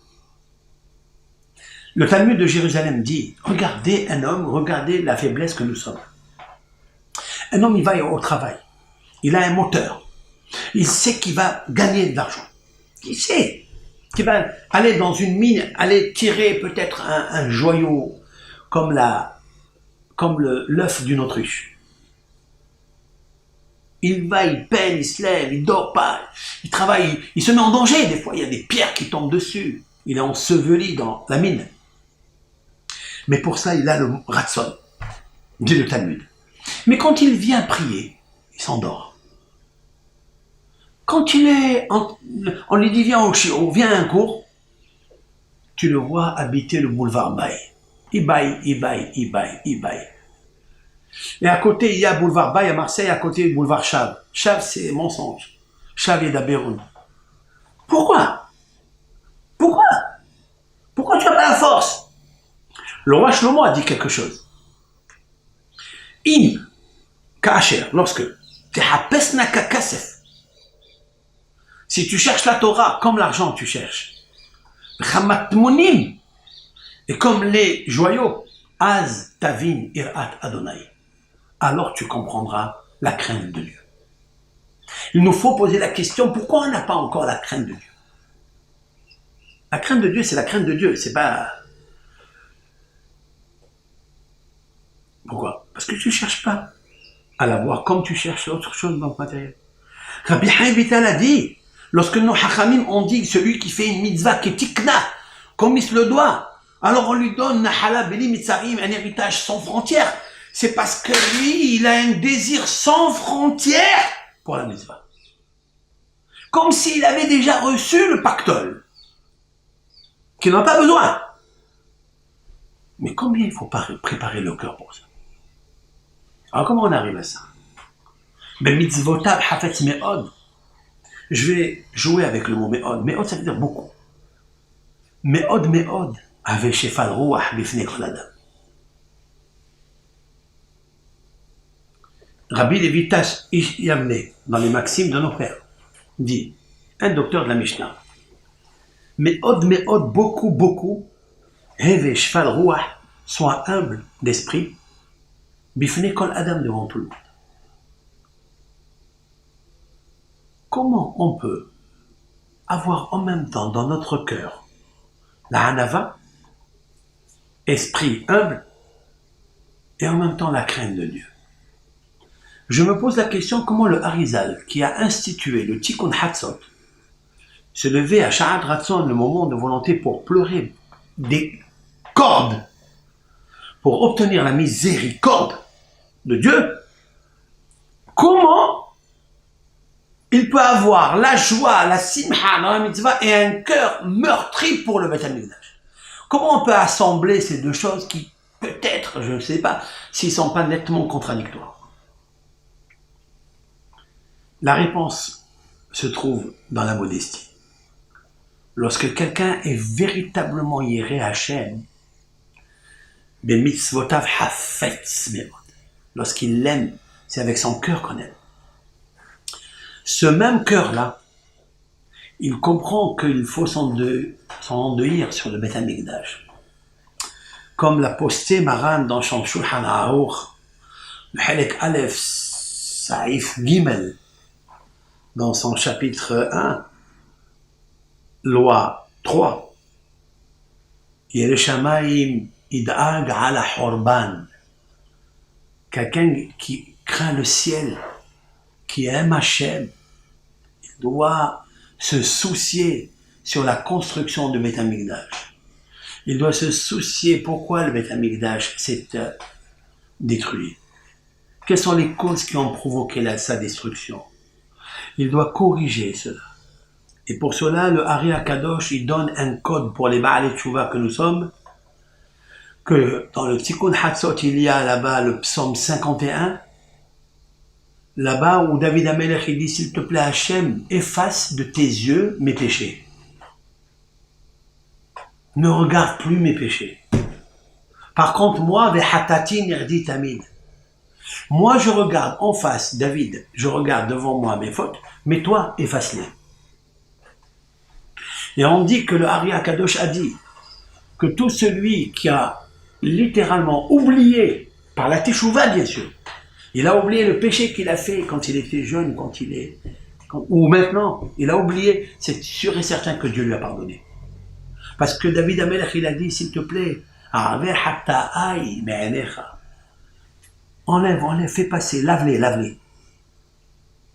Le Talmud de Jérusalem dit, regardez un homme, regardez la faiblesse que nous sommes. Un homme, il va au travail, il a un moteur, il sait qu'il va gagner de l'argent, il sait qu'il va aller dans une mine, aller tirer peut-être un joyau comme l'œuf d'une autruche. Il va, il peine, il se lève, il dort pas, il travaille, il se met en danger. Des fois, il y a des pierres qui tombent dessus. Il est enseveli dans la mine. Mais pour ça, il a le ratson, dit le Talmud. Mais quand il vient prier, il s'endort. Quand il est, on lui dit viens à un cours, tu le vois habiter le boulevard Baye. Il baille. Et à côté, il y a boulevard Baye à Marseille, à côté, boulevard Chav. Chav, c'est mensonge. Chav est d'Abéroun. Pourquoi tu n'as pas la force? Le roi Shlomo a dit quelque chose. In, Kacher, lorsque Tehapesna kakasef, si tu cherches la Torah comme l'argent tu cherches, Chamatmonim, et comme les joyaux, Az Tavin Irat Adonai, alors tu comprendras la crainte de Dieu. Il nous faut poser la question, pourquoi on n'a pas encore la crainte de Dieu? La crainte de Dieu, c'est la crainte de Dieu, c'est pas... Pourquoi? Parce que tu ne cherches pas à la voir comme tu cherches autre chose dans le matériel. Rabbi Haïm Vital a dit, lorsque nos hachamim ont dit celui qui fait une mitzvah qui est tikna, comme il se le doit, Alors on lui donne Nahala Beli Mitzarim, un héritage sans frontières. C'est parce que lui, il a un désir sans frontières pour la mitzvah. Comme s'il avait déjà reçu le pactole, qu'il n'en a pas besoin. Mais combien il faut préparer le cœur pour ça? Alors comment on arrive à ça? Ben mitzvotav hafetz me'od. Je vais jouer avec le mot me'od. Me'od, ça veut dire beaucoup. Me'od me'od. Avec shefal ruach bifnei kol adam. Rabbi Levitas Ish Yavne, dans les maximes de nos pères, dit, un docteur de la Mishnah, me'od, beaucoup, beaucoup, heve shefal ruach, soit humble d'esprit, bifnei kol adam, devant tout le monde. Comment on peut avoir en même temps dans notre cœur la hanava, esprit humble, et en même temps la crainte de Dieu? Je me pose la question comment le Harizal, qui a institué le Tikkun Hatzot, se levait à Sha'at Ratzon, le moment de volonté, pour pleurer des cordes, pour obtenir la miséricorde de Dieu, comment il peut avoir la joie, la simha dans la mitzvah et un cœur meurtri pour le Beit HaMikdash? Comment on peut assembler ces deux choses qui, peut-être, je ne sais pas, s'ils ne sont pas nettement contradictoires? La réponse se trouve dans la modestie. Lorsque quelqu'un est véritablement yéré Hachem, ben mitzvotav hafetz me'od. Lorsqu'il l'aime, c'est avec son cœur qu'on aime. Ce même cœur-là, il comprend qu'il faut s'endeuillir sur le Beit HaMikdash. Comme l'a posté Maran dans son Shulchan Aruch, le Halek Aleph, Saïf Gimel, dans son chapitre 1, loi 3, Yerushalayim id'ag ala horban. Quelqu'un qui craint le ciel, qui aime Hachem, il doit se soucier sur la construction du Beit HaMikdash. Il doit se soucier pourquoi le Beit HaMikdash s'est détruit. Quelles sont les causes qui ont provoqué sa destruction? Il doit corriger cela. Et pour cela, le Ari HaKadosh, il donne un code pour les Baalei Tshuva que nous sommes, que dans le Tikkun Hatzot, il y a là-bas le psaume 51, là-bas où David HaMelech, il dit, s'il te plaît Hachem, efface de tes yeux mes péchés. Ne regarde plus mes péchés. Par contre, moi, vehatati nirdi tamid. Moi, je regarde en face, David, je regarde devant moi mes fautes, mais toi, efface-les. Et on dit que le Ari HaKadosh a dit que tout celui qui a littéralement oublié, par la Teshuvah bien sûr, il a oublié le péché qu'il a fait quand il était jeune, ou maintenant, il a oublié, c'est sûr et certain que Dieu lui a pardonné. Parce que David HaMelech, il a dit, s'il te plaît, enlève, fais passer, lave-les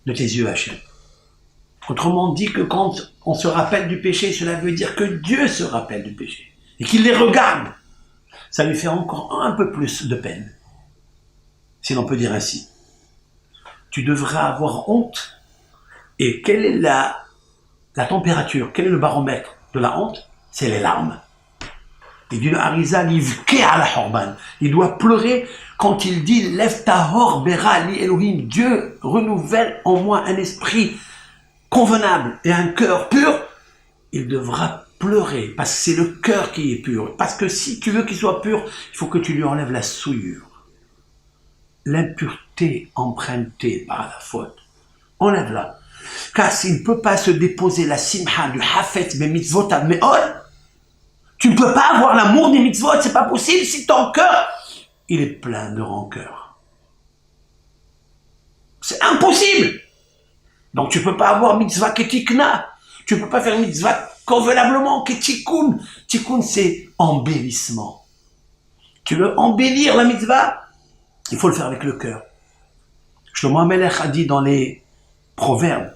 de tes yeux, Hachem. Autrement dit que quand on se rappelle du péché, cela veut dire que Dieu se rappelle du péché et qu'il les regarde. Ça lui fait encore un peu plus de peine, si l'on peut dire ainsi. Tu devrais avoir honte. Et quelle est la température, quel est le baromètre de la honte? C'est les larmes. Et dit le Harizal, il doit pleurer quand il dit lève ta hor bera li Elohim, Dieu renouvelle en moi un esprit convenable et un cœur pur. Il devra pleurer parce que c'est le cœur qui est pur. Parce que si tu veux qu'il soit pur, il faut que tu lui enlèves la souillure, l'impureté empruntée par la faute. Enlève-la. Car s'il ne peut pas se déposer la simha du hafetz be mitzvot ad me'od, tu ne peux pas avoir l'amour des mitzvot, c'est pas possible si ton cœur, il est plein de rancœur. C'est impossible. Donc tu ne peux pas avoir mitzvah ketikna. Tu ne peux pas faire mitzvah convenablement ketikun. Tikun, c'est embellissement. Tu veux embellir la mitzvah, il faut le faire avec le cœur. Shlomo HaMelech a dit dans les proverbes,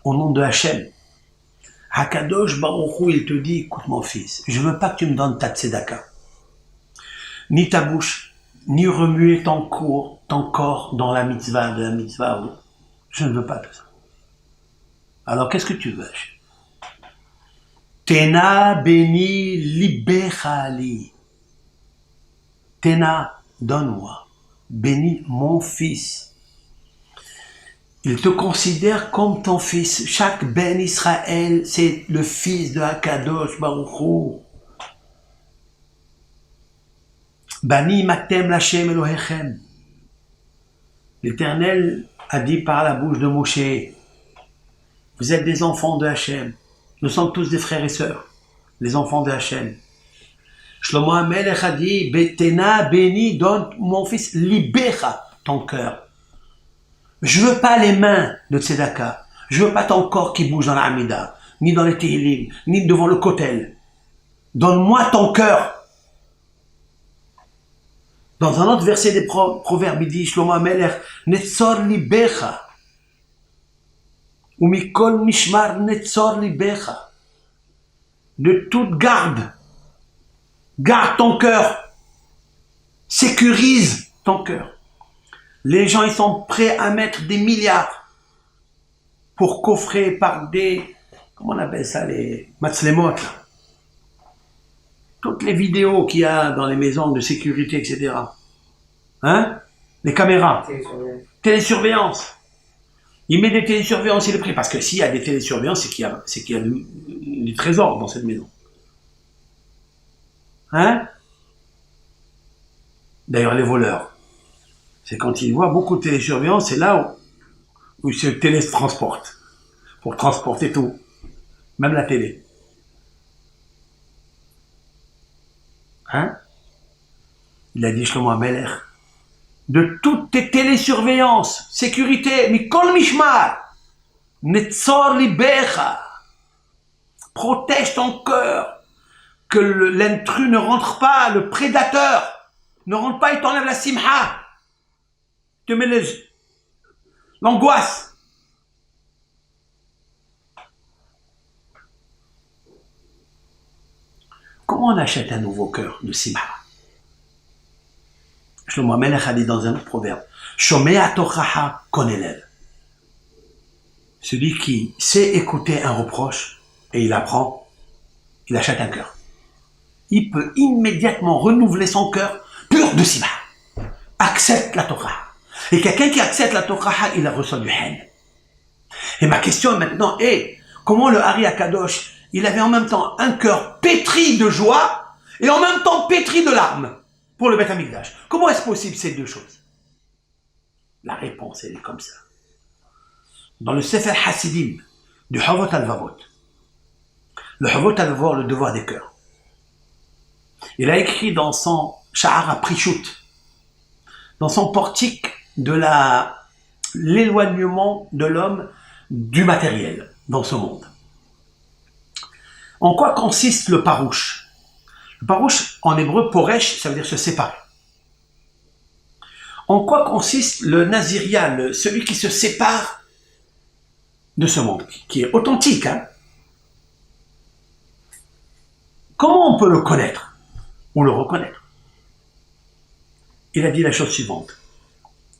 au nom de Hachem, Hakadosh Baruch Hu, il te dit, écoute mon fils, je veux pas que tu me donnes ta tzedaka, ni ta bouche, ni remuer ton corps dans la mitzvah de la mitzvah. Je ne veux pas de ça. Alors qu'est-ce que tu veux? Tena beni libechali. Tena, donne-moi. Bénis mon fils. Il te considère comme ton fils. Chaque Ben Israël, c'est le fils de Hakadosh Baruch Hu. Bani matem lachem Elohechem. L'Éternel a dit par la bouche de Moshe, vous êtes des enfants de Hachem. Nous sommes tous des frères et sœurs, les enfants de Hachem. Shlomo HaMelech a dit, Betena béni, donne mon fils, libéra ton cœur. Je veux pas les mains de Tzedaka. Je veux pas ton corps qui bouge dans l'Amida, ni dans les Tehillim, ni devant le Kotel. Donne-moi ton cœur. Dans un autre verset des Proverbes, il dit, Shlomo HaMelech, Netzor libecha. Ou mikol mishmar netzor libecha. De toute garde. Garde ton cœur. Sécurise ton cœur. Les gens, ils sont prêts à mettre des milliards pour coffrer par des, comment on appelle ça, les matzlemot. Toutes les vidéos qu'il y a dans les maisons de sécurité, etc. Hein? Les caméras. Télésurveillance. Il met des télésurveillances, il est prêt. Parce que s'il y a des télésurveillances, c'est qu'il y a du trésor dans cette maison. Hein? D'ailleurs, les voleurs. C'est quand ils voient beaucoup de télésurveillance, c'est là où ils se télétransportent. Pour transporter tout. Même la télé. Hein? Il a dit Shlomo HaMelech, de toutes tes télésurveillances, sécurité, mikol mishmar, netzor libecha, protège ton cœur, que l'intrus ne rentre pas, le prédateur ne rentre pas, il t'enlève la simha, te met l'angoisse. Comment on achète un nouveau cœur de simha? Shlomo HaMelech a dit dans un autre proverbe, Shomea tochaha konelel. Celui qui sait écouter un reproche et il apprend, il achète un cœur. Il peut immédiatement renouveler son cœur pur de simha. Accepte la Torah. Et quelqu'un qui accepte la Torah, il reçoit du haine. Et ma question maintenant est, comment le Ari Akadosh, il avait en même temps un cœur pétri de joie et en même temps pétri de larmes pour le Beth Amikdash. Comment est-ce possible ces deux choses? La réponse, elle est comme ça. Dans le Sefer Hasidim du Havot Alvavot, le Havot Alvavot, le devoir des cœurs, il a écrit dans son Sha'ara Prishut, dans son portique de l'éloignement de l'homme du matériel dans ce monde. En quoi consiste le parouche? Le parouche, en hébreu, poresh, ça veut dire se séparer. En quoi consiste le naziria, celui qui se sépare de ce monde, qui est authentique, hein? Comment on peut le connaître ou le reconnaître? Il a dit la chose suivante.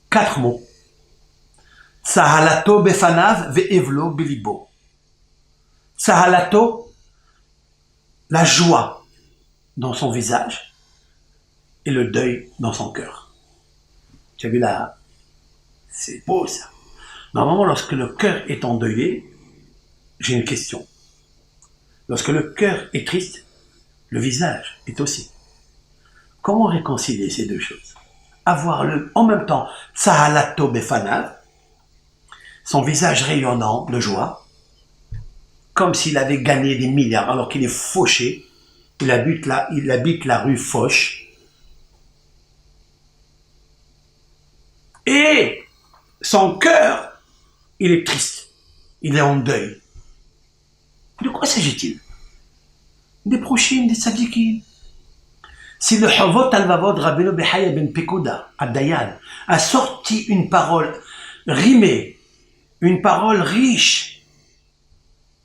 4 mots. Sahalato befanav ve'evlo bilibo. Sahalato, la joie dans son visage et le deuil dans son cœur. Tu as vu là? C'est beau ça. Normalement, lorsque le cœur est endeuillé, j'ai une question. Lorsque le cœur est triste, le visage est aussi. Comment réconcilier ces deux choses? Avoir en même temps Sahalato befanav, son visage rayonnant de joie, comme s'il avait gagné des milliards alors qu'il est fauché, il habite la rue Foch, et son cœur, il est triste, il est en deuil. De quoi s'agit-il? Des prochaines, des tzadikim. Si le Havot Alvavot Rabbeinu Bechaya ben Pekouda, Ad-Dayan, a sorti une parole rimée, une parole riche,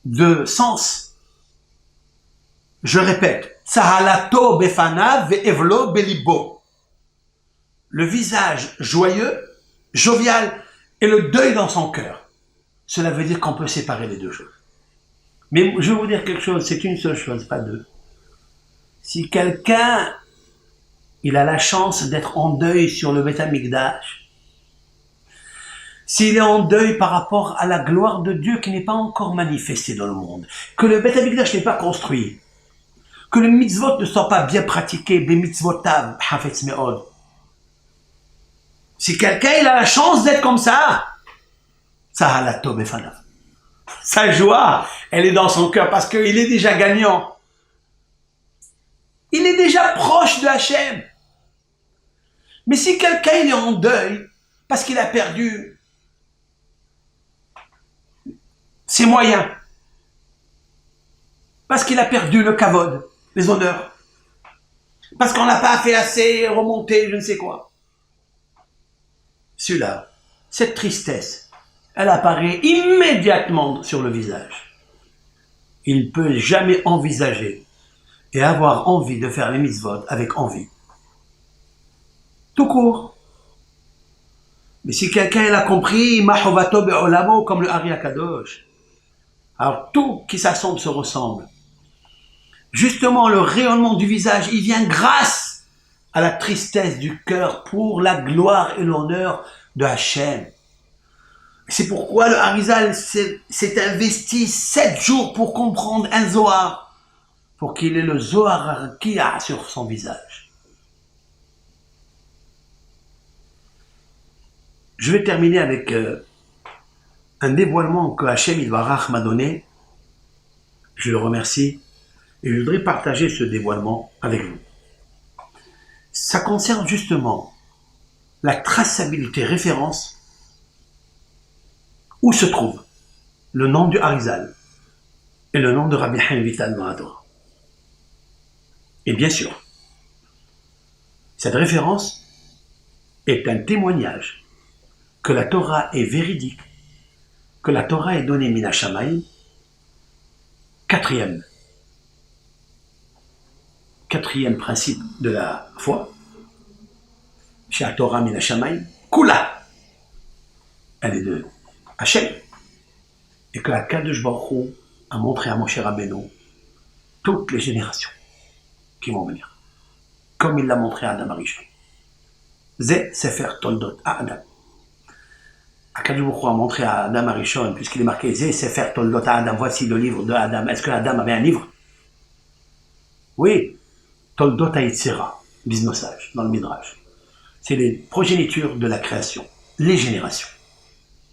de sens. Je répète, Tsahalato befanav ve'evlo belibo. Le visage joyeux, jovial, et le deuil dans son cœur. Cela veut dire qu'on peut séparer les deux choses. Mais je vais vous dire quelque chose, c'est une seule chose, pas deux. Si quelqu'un, il a la chance d'être en deuil sur le Beth Amikdash, s'il est en deuil par rapport à la gloire de Dieu qui n'est pas encore manifestée dans le monde, que le Beth Amikdash n'est pas construit, que les mitzvot ne soient pas bien pratiqués, des mitzvotav, hafetz me'od. Si quelqu'un il a la chance d'être comme ça, Tsahalato befanav. Sa joie, elle est dans son cœur parce qu'il est déjà gagnant. Il est déjà proche de Hachem. Mais si quelqu'un il est en deuil parce qu'il a perdu ses moyens, parce qu'il a perdu le kavod, les honneurs, parce qu'on n'a pas fait assez remonter, je ne sais quoi. Celui-là, cette tristesse, elle apparaît immédiatement sur le visage. Il ne peut jamais envisager et avoir envie de faire les mitzvot avec envie. Tout court. Mais si quelqu'un l'a compris, mahovato be'olamo, comme le Ari Akadosh, alors tout qui s'assemble se ressemble. Justement, le rayonnement du visage, il vient grâce à la tristesse du cœur pour la gloire et l'honneur de Hachem. C'est pourquoi le Harizal s'est investi 7 jours pour comprendre un Zohar, pour qu'il ait le Zohar qu'il a sur son visage. Je vais terminer avec un dévoilement que Hachem Yitbarach m'a donné. Je le remercie et je voudrais partager ce dévoilement avec vous. Ça concerne justement la traçabilité référence où se trouve le nom du Harizal et le nom de Rabbi Chaim Vital dans la Torah. Et bien sûr, cette référence est un témoignage que la Torah est véridique, que la Torah est donnée Mina Shamayim. Quatrième principe de la foi, chez la Torah Mina Shamayim, Kula, elle est de Hachem, et que la Kadosh Baruch Hu a montré à Moshe Rabbeinu toutes les générations qui vont venir, comme il l'a montré à Adam Arishon. Zé Sefer Toldot à Adam. Akadosh Baruch Hu a montré à Adam Arishon, puisqu'il est marqué Zé Sefer Toldot à Adam, voici le livre de Adam. Est-ce que Adam avait un livre? Oui, Toldot Haïtzera, Biznosage, dans le Midrash. C'est les progénitures de la création, les générations.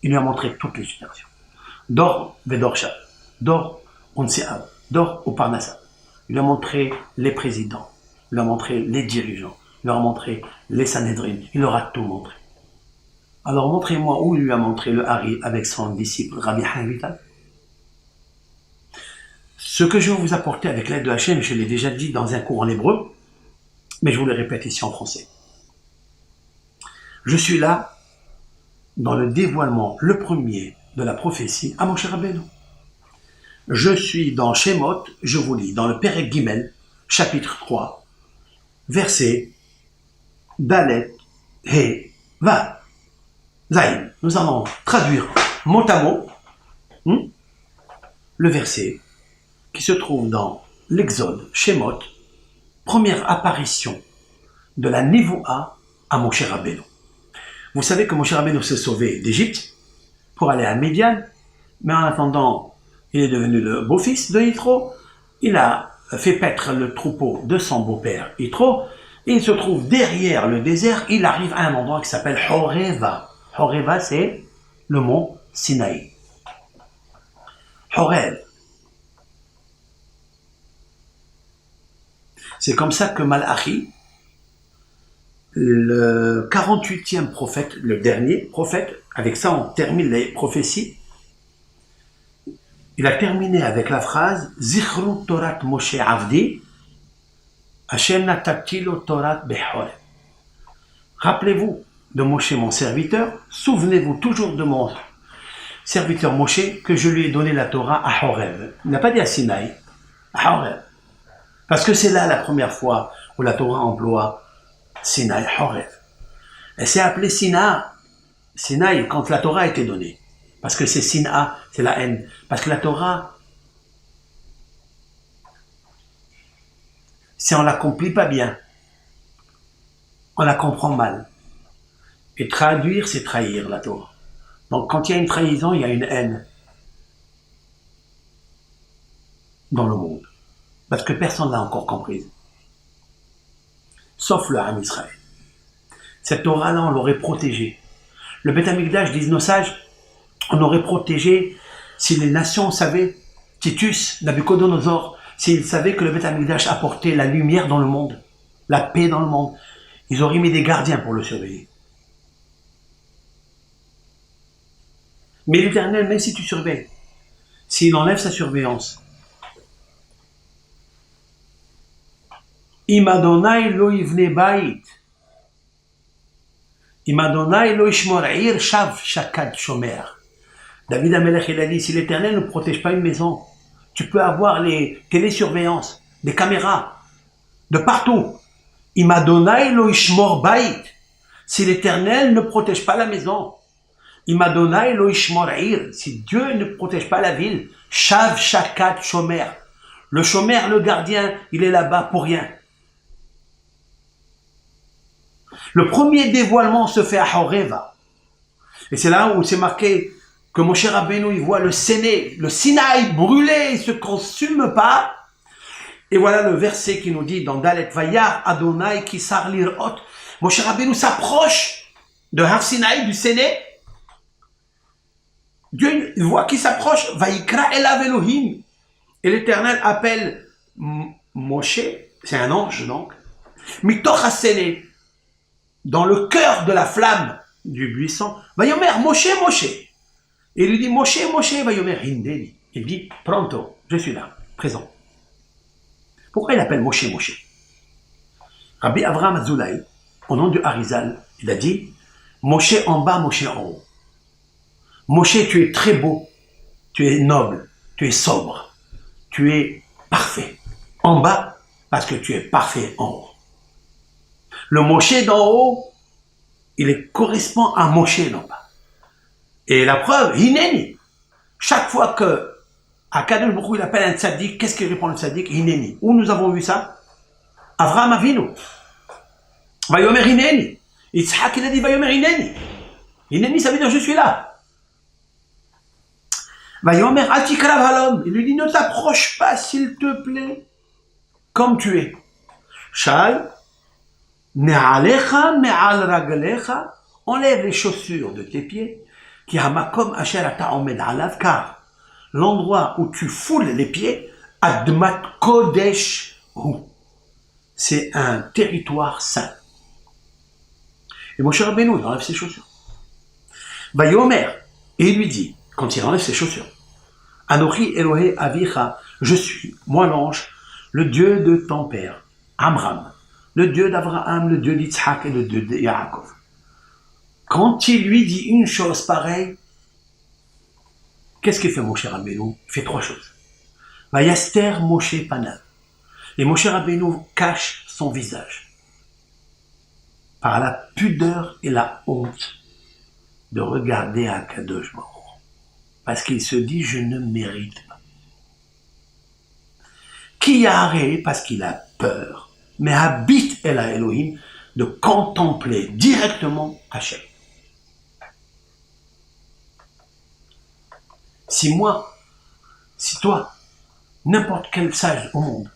Il lui a montré toutes les générations. Dor Vedorcha, Dor Onseab, Dor au Parnassa. Il lui a montré les présidents, il lui a montré les dirigeants, il lui a montré les Sanhedrin, il leur a tout montré. Alors montrez-moi où il lui a montré le Hari avec son disciple Rabbi Chaim Vital. Ce que je vais vous apporter avec l'aide de Hachem, je l'ai déjà dit dans un cours en hébreu, mais je vous le répète ici en français. Je suis là dans le dévoilement, le premier de la prophétie à Moshe Rabbeinu. Je suis dans Shemot, je vous lis, dans le Perek Gimel, chapitre 3, verset Dalet, He, Va, Zayin. Nous allons traduire mot à mot le verset qui se trouve dans l'Exode, Shemot, première apparition de la Nevoa à Moshe Rabbeinu. Vous savez que Moshe Rabbeinu s'est sauvé d'Égypte pour aller à Médian, mais en attendant, il est devenu le beau-fils de Yitro. Il a fait paître le troupeau de son beau-père Yitro, et il se trouve derrière le désert. Il arrive à un endroit qui s'appelle Horeva. Horeva, c'est le mont Sinaï. Horev. C'est comme ça que Malachi, le 48e prophète, le dernier prophète, avec ça on termine les prophéties, il a terminé avec la phrase Zichru Torat Moshe Avdi, Hashem natati lo Torat Behoreb. Rappelez-vous de Moshe mon serviteur, souvenez-vous toujours de serviteur Moshe, que je lui ai donné la Torah à Horeb. Il n'a pas dit à Sinaï, à Horeb. Parce que c'est là la première fois où la Torah emploie Sinaï, Horeb. Elle s'est appelée Sinaï, quand la Torah a été donnée. Parce que c'est Sina, c'est la haine. Parce que la Torah, si on ne l'accomplit pas bien, on la comprend mal. Et traduire, c'est trahir la Torah. Donc quand il y a une trahison, il y a une haine dans le monde. Parce que personne ne l'a encore comprise. Sauf le Ham Israël. Cette Torah-là, on l'aurait protégée. Le Beth Amikdash, disent nos sages, on aurait protégé si les nations savaient, Titus, Nabucodonosor, s'ils savaient que le Beth Amikdash apportait la lumière dans le monde, la paix dans le monde, ils auraient mis des gardiens pour le surveiller. Mais l'Éternel, même si tu surveilles, s'il enlève sa surveillance, Im Adonai lo yivne bayit, Im Adonai lo yishmor ir shav shakad shomer. David Amelech, il a dit, si l'Éternel ne protège pas une maison, tu peux avoir les télésurveillances, des caméras, de partout. Im Adonai lo yishmor bayit. Si l'Éternel ne protège pas la maison, Im Adonai lo yishmor ir. Si Dieu ne protège pas la ville, shav shakat shomer. Le shomer, le gardien, il est là-bas pour rien. Le premier dévoilement se fait à Horeva. Et c'est là où c'est marqué que Moshe Rabbeinu, il voit le Sinaï brûler, il ne se consume pas. Et voilà le verset qui nous dit dans Dalet Vayar Adonai Kisar Lirot. Moshe Rabbeinu s'approche de Har Sinaï, du Séné. Dieu, il voit qu'il s'approche. Vayikra Elav Elohim. Et l'Éternel appelle Moshe, c'est un ange donc, Mitoch HaSéné, dans le cœur de la flamme du buisson. Vayomer Moshe, Moshe. Et il lui dit Moshe, Moshe, Vayomer Hindeli. Il dit pronto, je suis là, présent. Pourquoi il appelle Moshe, Moshe? Rabbi Avraham Azoulay, au nom du Harizal, il a dit Moshe en bas, Moshe en haut. Moshe, tu es très beau, tu es noble, tu es sobre, tu es parfait. En bas, parce que tu es parfait en haut. Le Moshe d'en haut, correspond à Moshe d'en bas. Et la preuve, Hineni. Chaque fois que Akadosh Baruch Hu il appelle un tzaddik, qu'est-ce qu'il répond le tzaddik? Hineni. Où nous avons vu ça? Avraham Avinu. Vayomer Hineni. Yitzhak il a dit Vayomer Hineni. Hineni, ça veut dire je suis là. Vayomer Atikrav Halom. Il lui dit ne t'approche pas s'il te plaît, comme tu es. Shal. Ne'alecha me'al raglecha. Enlève les chaussures de tes pieds. Ki hamakom asher ata omed alav, car l'endroit où tu foules les pieds, Admat Kodesh hu. C'est un territoire saint. Et Moshe Rabbeinu, il enlève ses chaussures. Vayomer, et il lui dit, quand il enlève ses chaussures, Anochi Elohe Avicha, je suis, moi l'ange, le Dieu de ton père, Amram, le Dieu d'Abraham, le Dieu d'Yitzhak et le Dieu de Yaakov. Quand il lui dit une chose pareille, qu'est-ce qu'il fait Moshe Rabbeinu? Il fait trois choses. Vayaster Moshe Panav. Et Moshe Rabbeinu cache son visage par la pudeur et la honte de regarder Akadosh Baruch Hu. Parce qu'il se dit, je ne mérite pas. Kiyare, parce qu'il a peur, mais habite El Elohim, de contempler directement Hachem. Si moi, si toi, n'importe quel sage au monde,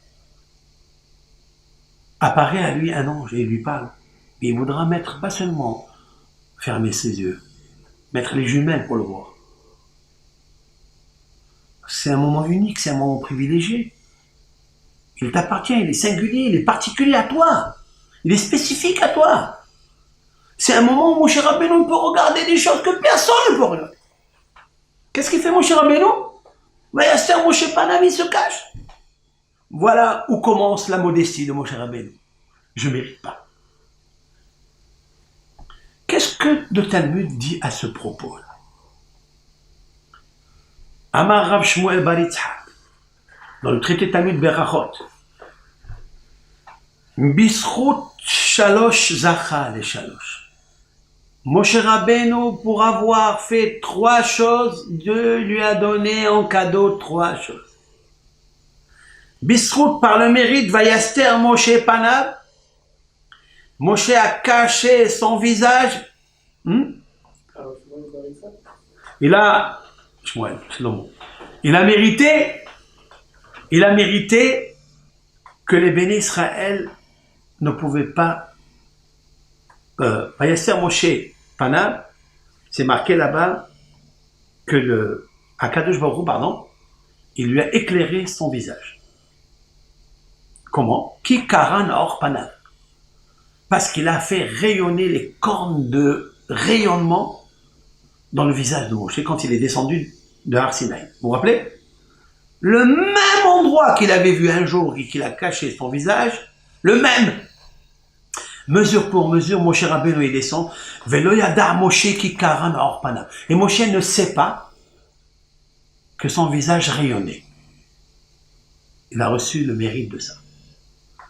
apparaît à lui un ange et lui parle, et il voudra mettre, pas seulement fermer ses yeux, mettre les jumelles pour le voir. C'est un moment unique, c'est un moment privilégié. Il t'appartient, il est singulier, il est particulier à toi. Il est spécifique à toi. C'est un moment où Moshe Rabbeinu peut regarder des choses que personne ne peut regarder. Qu'est-ce qu'il fait Moshe Rabbeinu? Vayaster Moshe Panav, il se cache. Voilà où commence la modestie de Moshe Rabbeinu. Je ne mérite pas. Qu'est-ce que le Talmud dit à ce propos-là? Amar Rav Shmuel bar Yitzhak, dans le traité Talmud Berachot, Bischut Shalosh Zacha le Shalosh. Moshe Rabbeinu, pour avoir fait 3 choses, Dieu lui a donné en cadeau 3 choses. Bischut, par le mérite, Vayaster Moshe Panav. Moshe a caché son visage. Il a, Shmuel, c'est le mot. Il a mérité que les bénis Israël ne pouvaient pas. Vayaster Moshe Panav, c'est marqué là-bas que le Akadosh Baruch Hu, pardon, il lui a éclairé son visage. Comment? Ki karan or Panav. Parce qu'il a fait rayonner les cornes de rayonnement dans le visage de Moshe quand il est descendu de Har Sinaï. Vous vous rappelez? Le même endroit qu'il avait vu un jour et qu'il a caché son visage, le même. Mesure pour mesure, Moshe Rabbeinu il descend. Velo yada Moshe ki karan or Panav. Et Moshe ne sait pas que son visage rayonnait. Il a reçu le mérite de ça.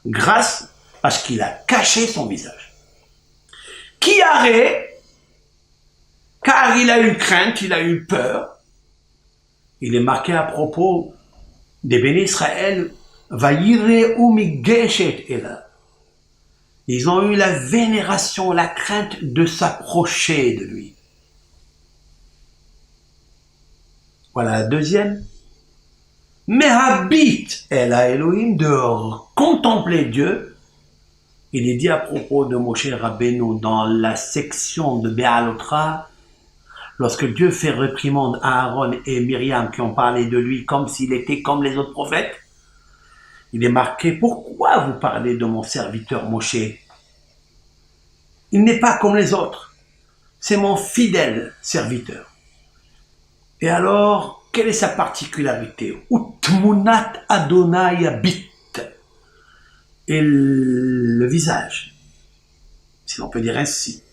Grâce parce qu'il a caché son visage. Qui arrête, car il a eu crainte, il a eu peur. Il est marqué à propos des bénis Israël, Vayire umigeshet ela. Ils ont eu la vénération, la crainte de s'approcher de lui. Voilà la deuxième. Mehabit el Elohim, de contempler Dieu. Il est dit à propos de Moshe Rabbeinu dans la section de Béalotra, lorsque Dieu fait réprimande à Aaron et Myriam qui ont parlé de lui comme s'il était comme les autres prophètes, il est marqué, pourquoi vous parlez de mon serviteur Moshe? Il n'est pas comme les autres, c'est mon fidèle serviteur. Et alors, quelle est sa particularité? Utmunat Adonai habit. Et le visage, si l'on peut dire ainsi,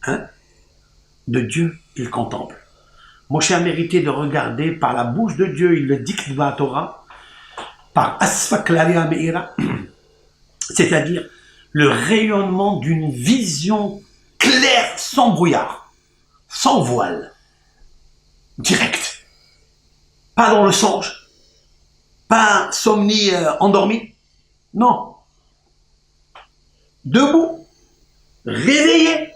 de Dieu, il contemple. Moshe a mérité de regarder par la bouche de Dieu, il le dicte dans la Torah, par Asfaklaria Meira, c'est-à-dire le rayonnement d'une vision claire, sans brouillard, sans voile, direct, pas dans le songe, pas somni endormi, non. Debout, réveillé,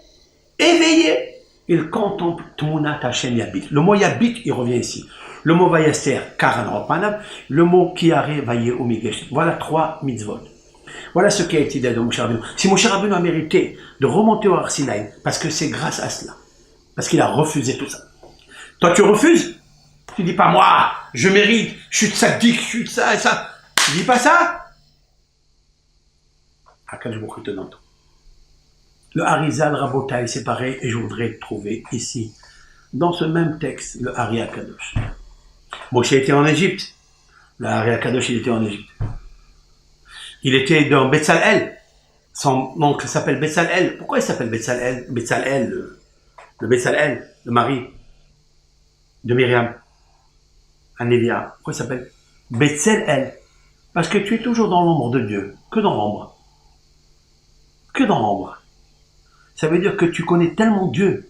éveillé, il contemple Tmunat Hashem Yabit. Le mot Yabit, il revient ici. Le mot Vayaster, Karan Ropanav, le mot Kiare, Vaye Omigesh. Voilà 3 mitzvot. Voilà ce qui a été dit de Moshe Rabbeinu. Si Moshe Rabbeinu a mérité de remonter au Har Sinaï, parce que c'est grâce à cela, parce qu'il a refusé tout ça. Toi, tu refuses? Tu dis pas moi, je mérite, je suis tzaddik, je suis de ça et ça. Tu dis pas ça? Le Harizal Rabotai, c'est pareil, et je voudrais trouver ici, dans ce même texte, le Hari Akadosh. Moshe était en Égypte. Le Hari Akadosh, il était en Égypte. Il était dans Betzalel. Son oncle s'appelle Betzalel. Pourquoi il s'appelle Betzalel? Betzalel, le Betzalel, le mari de Myriam, Anévia. Pourquoi il s'appelle Betzalel? Parce que tu es toujours dans l'ombre de Dieu. Que dans l'ombre. Que dans l'ombre. Ça veut dire que tu connais tellement Dieu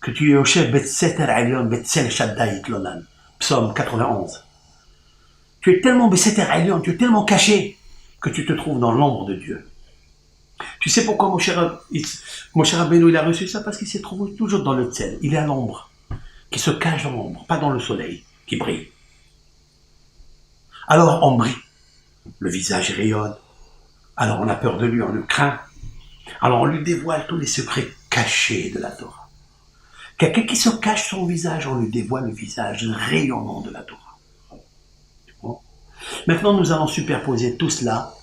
que tu es au chef Betseter Alion, Betsel Shaddai Itlonan. Psaume 91. Tu es tellement Betseter Alion, tu es tellement caché que tu te trouves dans l'ombre de Dieu. Tu sais pourquoi Moshe Rabbeinu il a reçu ça? Parce qu'il s'est trouvé toujours dans le Tzel. Il est à l'ombre, qui se cache dans l'ombre, pas dans le soleil, qui brille. Alors on brille, le visage rayonne, alors on a peur de lui, on le craint. Alors on lui dévoile tous les secrets cachés de la Torah. Quelqu'un qui se cache son visage, on lui dévoile le visage rayonnant de la Torah. Bon. Maintenant nous allons superposer tout cela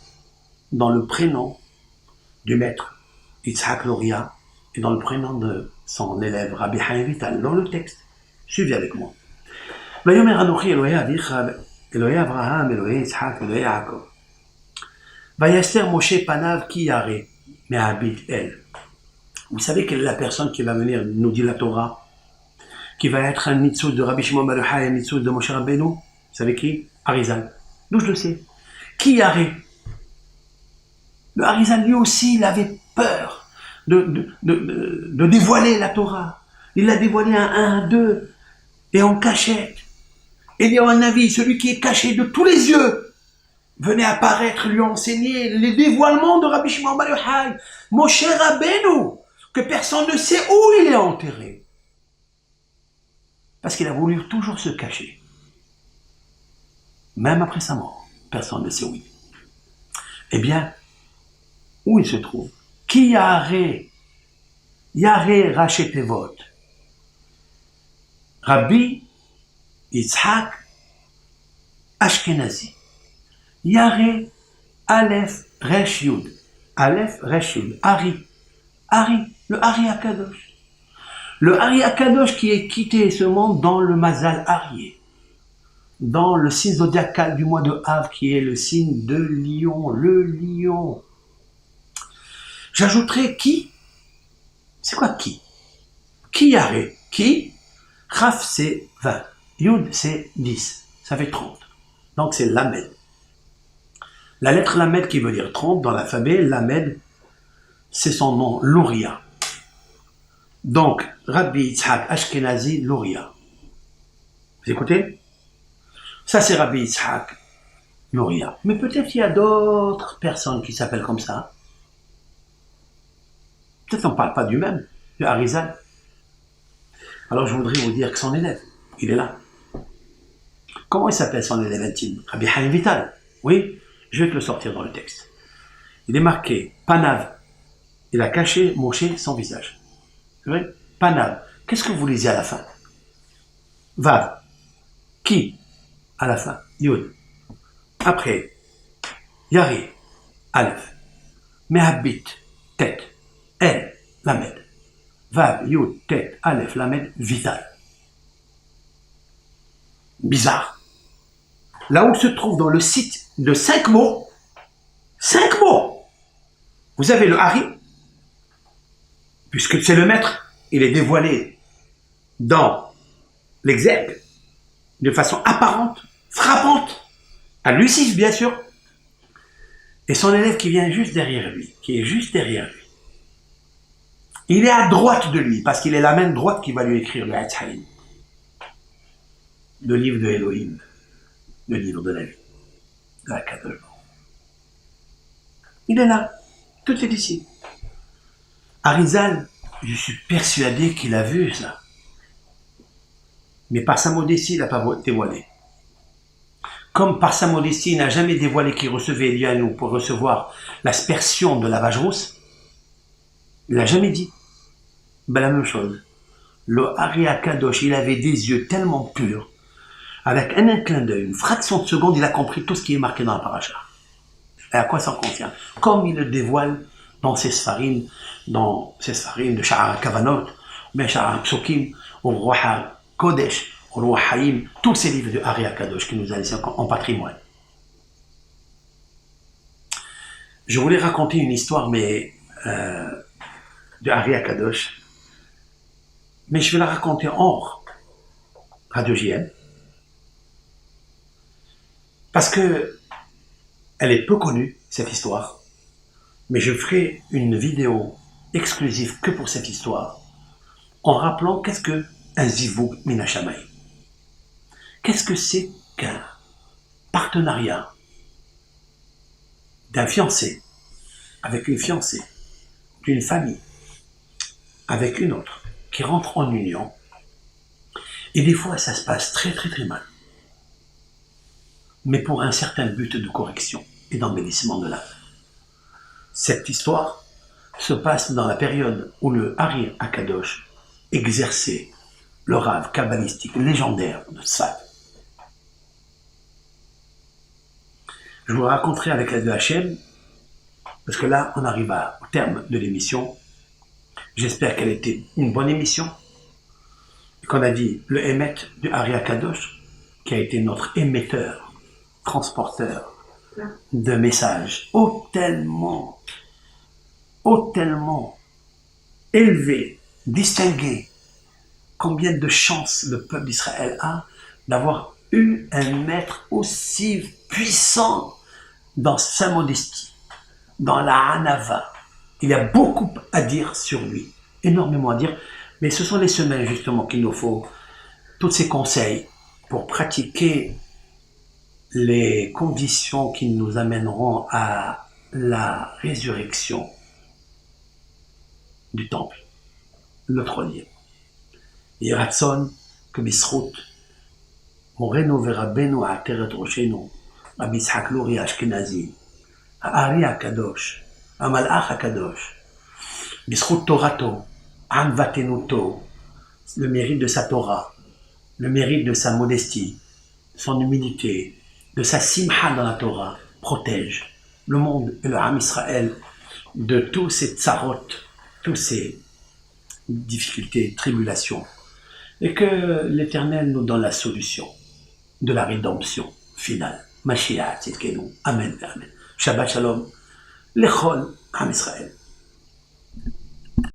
dans le prénom du maître Yitzhak Luria et dans le prénom de son élève Rabbi Chaim Vital, dans le texte. Suivez avec moi. Vayomer Anochi Elohei Avicha, Elohei Abraham, Elohei Yitzhak, Elohei Yaakov. Vayaster Moshe Panav Ki Yare, Mehabit El. Vous savez quelle est la personne qui va venir nous dire la Torah, qui va être un Mitsoud de Rabbi Shimon Bar Yochai et un Mitsoud de Moshe Rabbeinu. Vous savez qui? Arizal. D'où je le sais. Qui Yaré? Le Arizal, lui aussi, il avait peur de dévoiler la Torah. Il l'a dévoilée à 1, à 2, et en cachette. Et il y a un avis, celui qui est caché de tous les yeux, venait apparaître, lui enseigner les dévoilements de Rabbi Shimon Bar Yochai, Moshe Rabbeinu, que personne ne sait où il est enterré. Parce qu'il a voulu toujours se cacher. Même après sa mort, personne ne sait où il est. Eh bien, où il se trouve? Qui Yaré Rachetevot? Rabbi Yitzhak Ashkenazi. Yaré Aleph Resh Yud. Aleph Resh Yud. Ari, le Ari Akadosh. Le Ari Akadosh qui est quitté ce monde dans le Mazal Arié. Dans le signe zodiacal du mois de Av, qui est le signe de Lion, le Lion. J'ajouterai qui? C'est quoi qui? Qui Yaré? Qui? Raf c'est 20, Yud c'est 10, ça fait 30. Donc c'est Lamed. La lettre Lamed qui veut dire 30 dans l'alphabet, Lamed, c'est son nom, Louria. Donc, Rabbi Yitzhak Ashkenazi, Louria. Vous écoutez? Ça, c'est Rabbi Yitzhak, Louria. Mais peut-être il y a d'autres personnes qui s'appellent comme ça. Peut-être on ne parle pas du même, de Arizal. Alors je voudrais vous dire que son élève, il est là. Comment il s'appelle son élève intime? Rabbi Chaim Vital. Oui, je vais te le sortir dans le texte. Il est marqué Panav. Il a caché Moshe son visage. C'est vrai? Panav. Qu'est-ce que vous lisez à la fin? Vav. Qui? À la fin. Yud. Après. Yari. Aleph. Mehabit. Tête. El. Lamed. Vav. Yud. Tête. Aleph. Lamed. Vital. Bizarre. Là où se trouve dans le site de 5 mots, vous avez le Hari, puisque c'est le maître, il est dévoilé dans l'exergue, de façon apparente, frappante, à lui-ci bien sûr, et son élève qui vient juste derrière lui, Il est à droite de lui, parce qu'il est la main droite qui va lui écrire le Hatzaïn, le livre de Elohim, le livre de la vie, de la Kadosh. Il est là, tout est ici. Arizal, je suis persuadé qu'il a vu ça. Mais par sa modestie, il n'a pas dévoilé. Comme par sa modestie, il n'a jamais dévoilé qu'il recevait Elianou pour recevoir l'aspersion de la vache rousse, il n'a jamais dit. Ben, la même chose. Le Ari Akadosh, il avait des yeux tellement purs, avec un clin d'œil, une fraction de seconde, il a compris tout ce qui est marqué dans la paracha. Et à quoi ça contient? Comme il le dévoile dans ses sfarim de Sha'ar Kavanot, mais Sha'ar Psokim, au Roi Kodesh, au Roi Haïm, tous ces livres de Ari Akadosh qui nous a laissés en patrimoine. Je voulais raconter une histoire, mais de Ari Akadosh, mais je vais la raconter hors Radio JM, parce que elle est peu connue, cette histoire, mais je ferai une vidéo exclusive que pour cette histoire, en rappelant qu'est-ce que un zivug minashamay. Qu'est-ce que c'est qu'un partenariat d'un fiancé avec une fiancée, d'une famille avec une autre, qui rentre en union, et des fois ça se passe très très très mal, mais pour un certain but de correction et d'embellissement de l'âme. Cette histoire se passe dans la période où le Ari Akadosh exerçait le rave kabbalistique légendaire de Tzfat. Je vous raconterai avec l'aide de Hachem, parce que là on arrive au terme de l'émission. J'espère qu'elle était une bonne émission, et qu'on a dit le émet du Ari Akadosh, qui a été notre émetteur, transporteur de messages tellement élevé, distingué, combien de chance le peuple d'Israël a d'avoir eu un maître aussi puissant dans sa modestie, dans la hanava. Il y a beaucoup à dire sur lui, énormément à dire, mais ce sont les semaines justement qu'il nous faut, tous ces conseils pour pratiquer les conditions qui nous amèneront à la résurrection du temple, le troisième. Yiratson, que Bisrout, Moreno Verabeno a Teret Roshenu, Rabbi Yitzhak Luri Ashkenazi, Ari Akadosh, Amalach Akadosh, Bisrout Torato, Anvatenuto, le mérite de sa Torah, le mérite de sa modestie, son humilité, de sa simha dans la Torah, protège le monde et le Ham Israël de tous ces tsarot, tous ces difficultés, tribulations, et que l'Éternel nous donne la solution de la rédemption finale. Mashiach, Tzidkenu. Amen, amen. Shabbat Shalom. Lechol Ham Israël.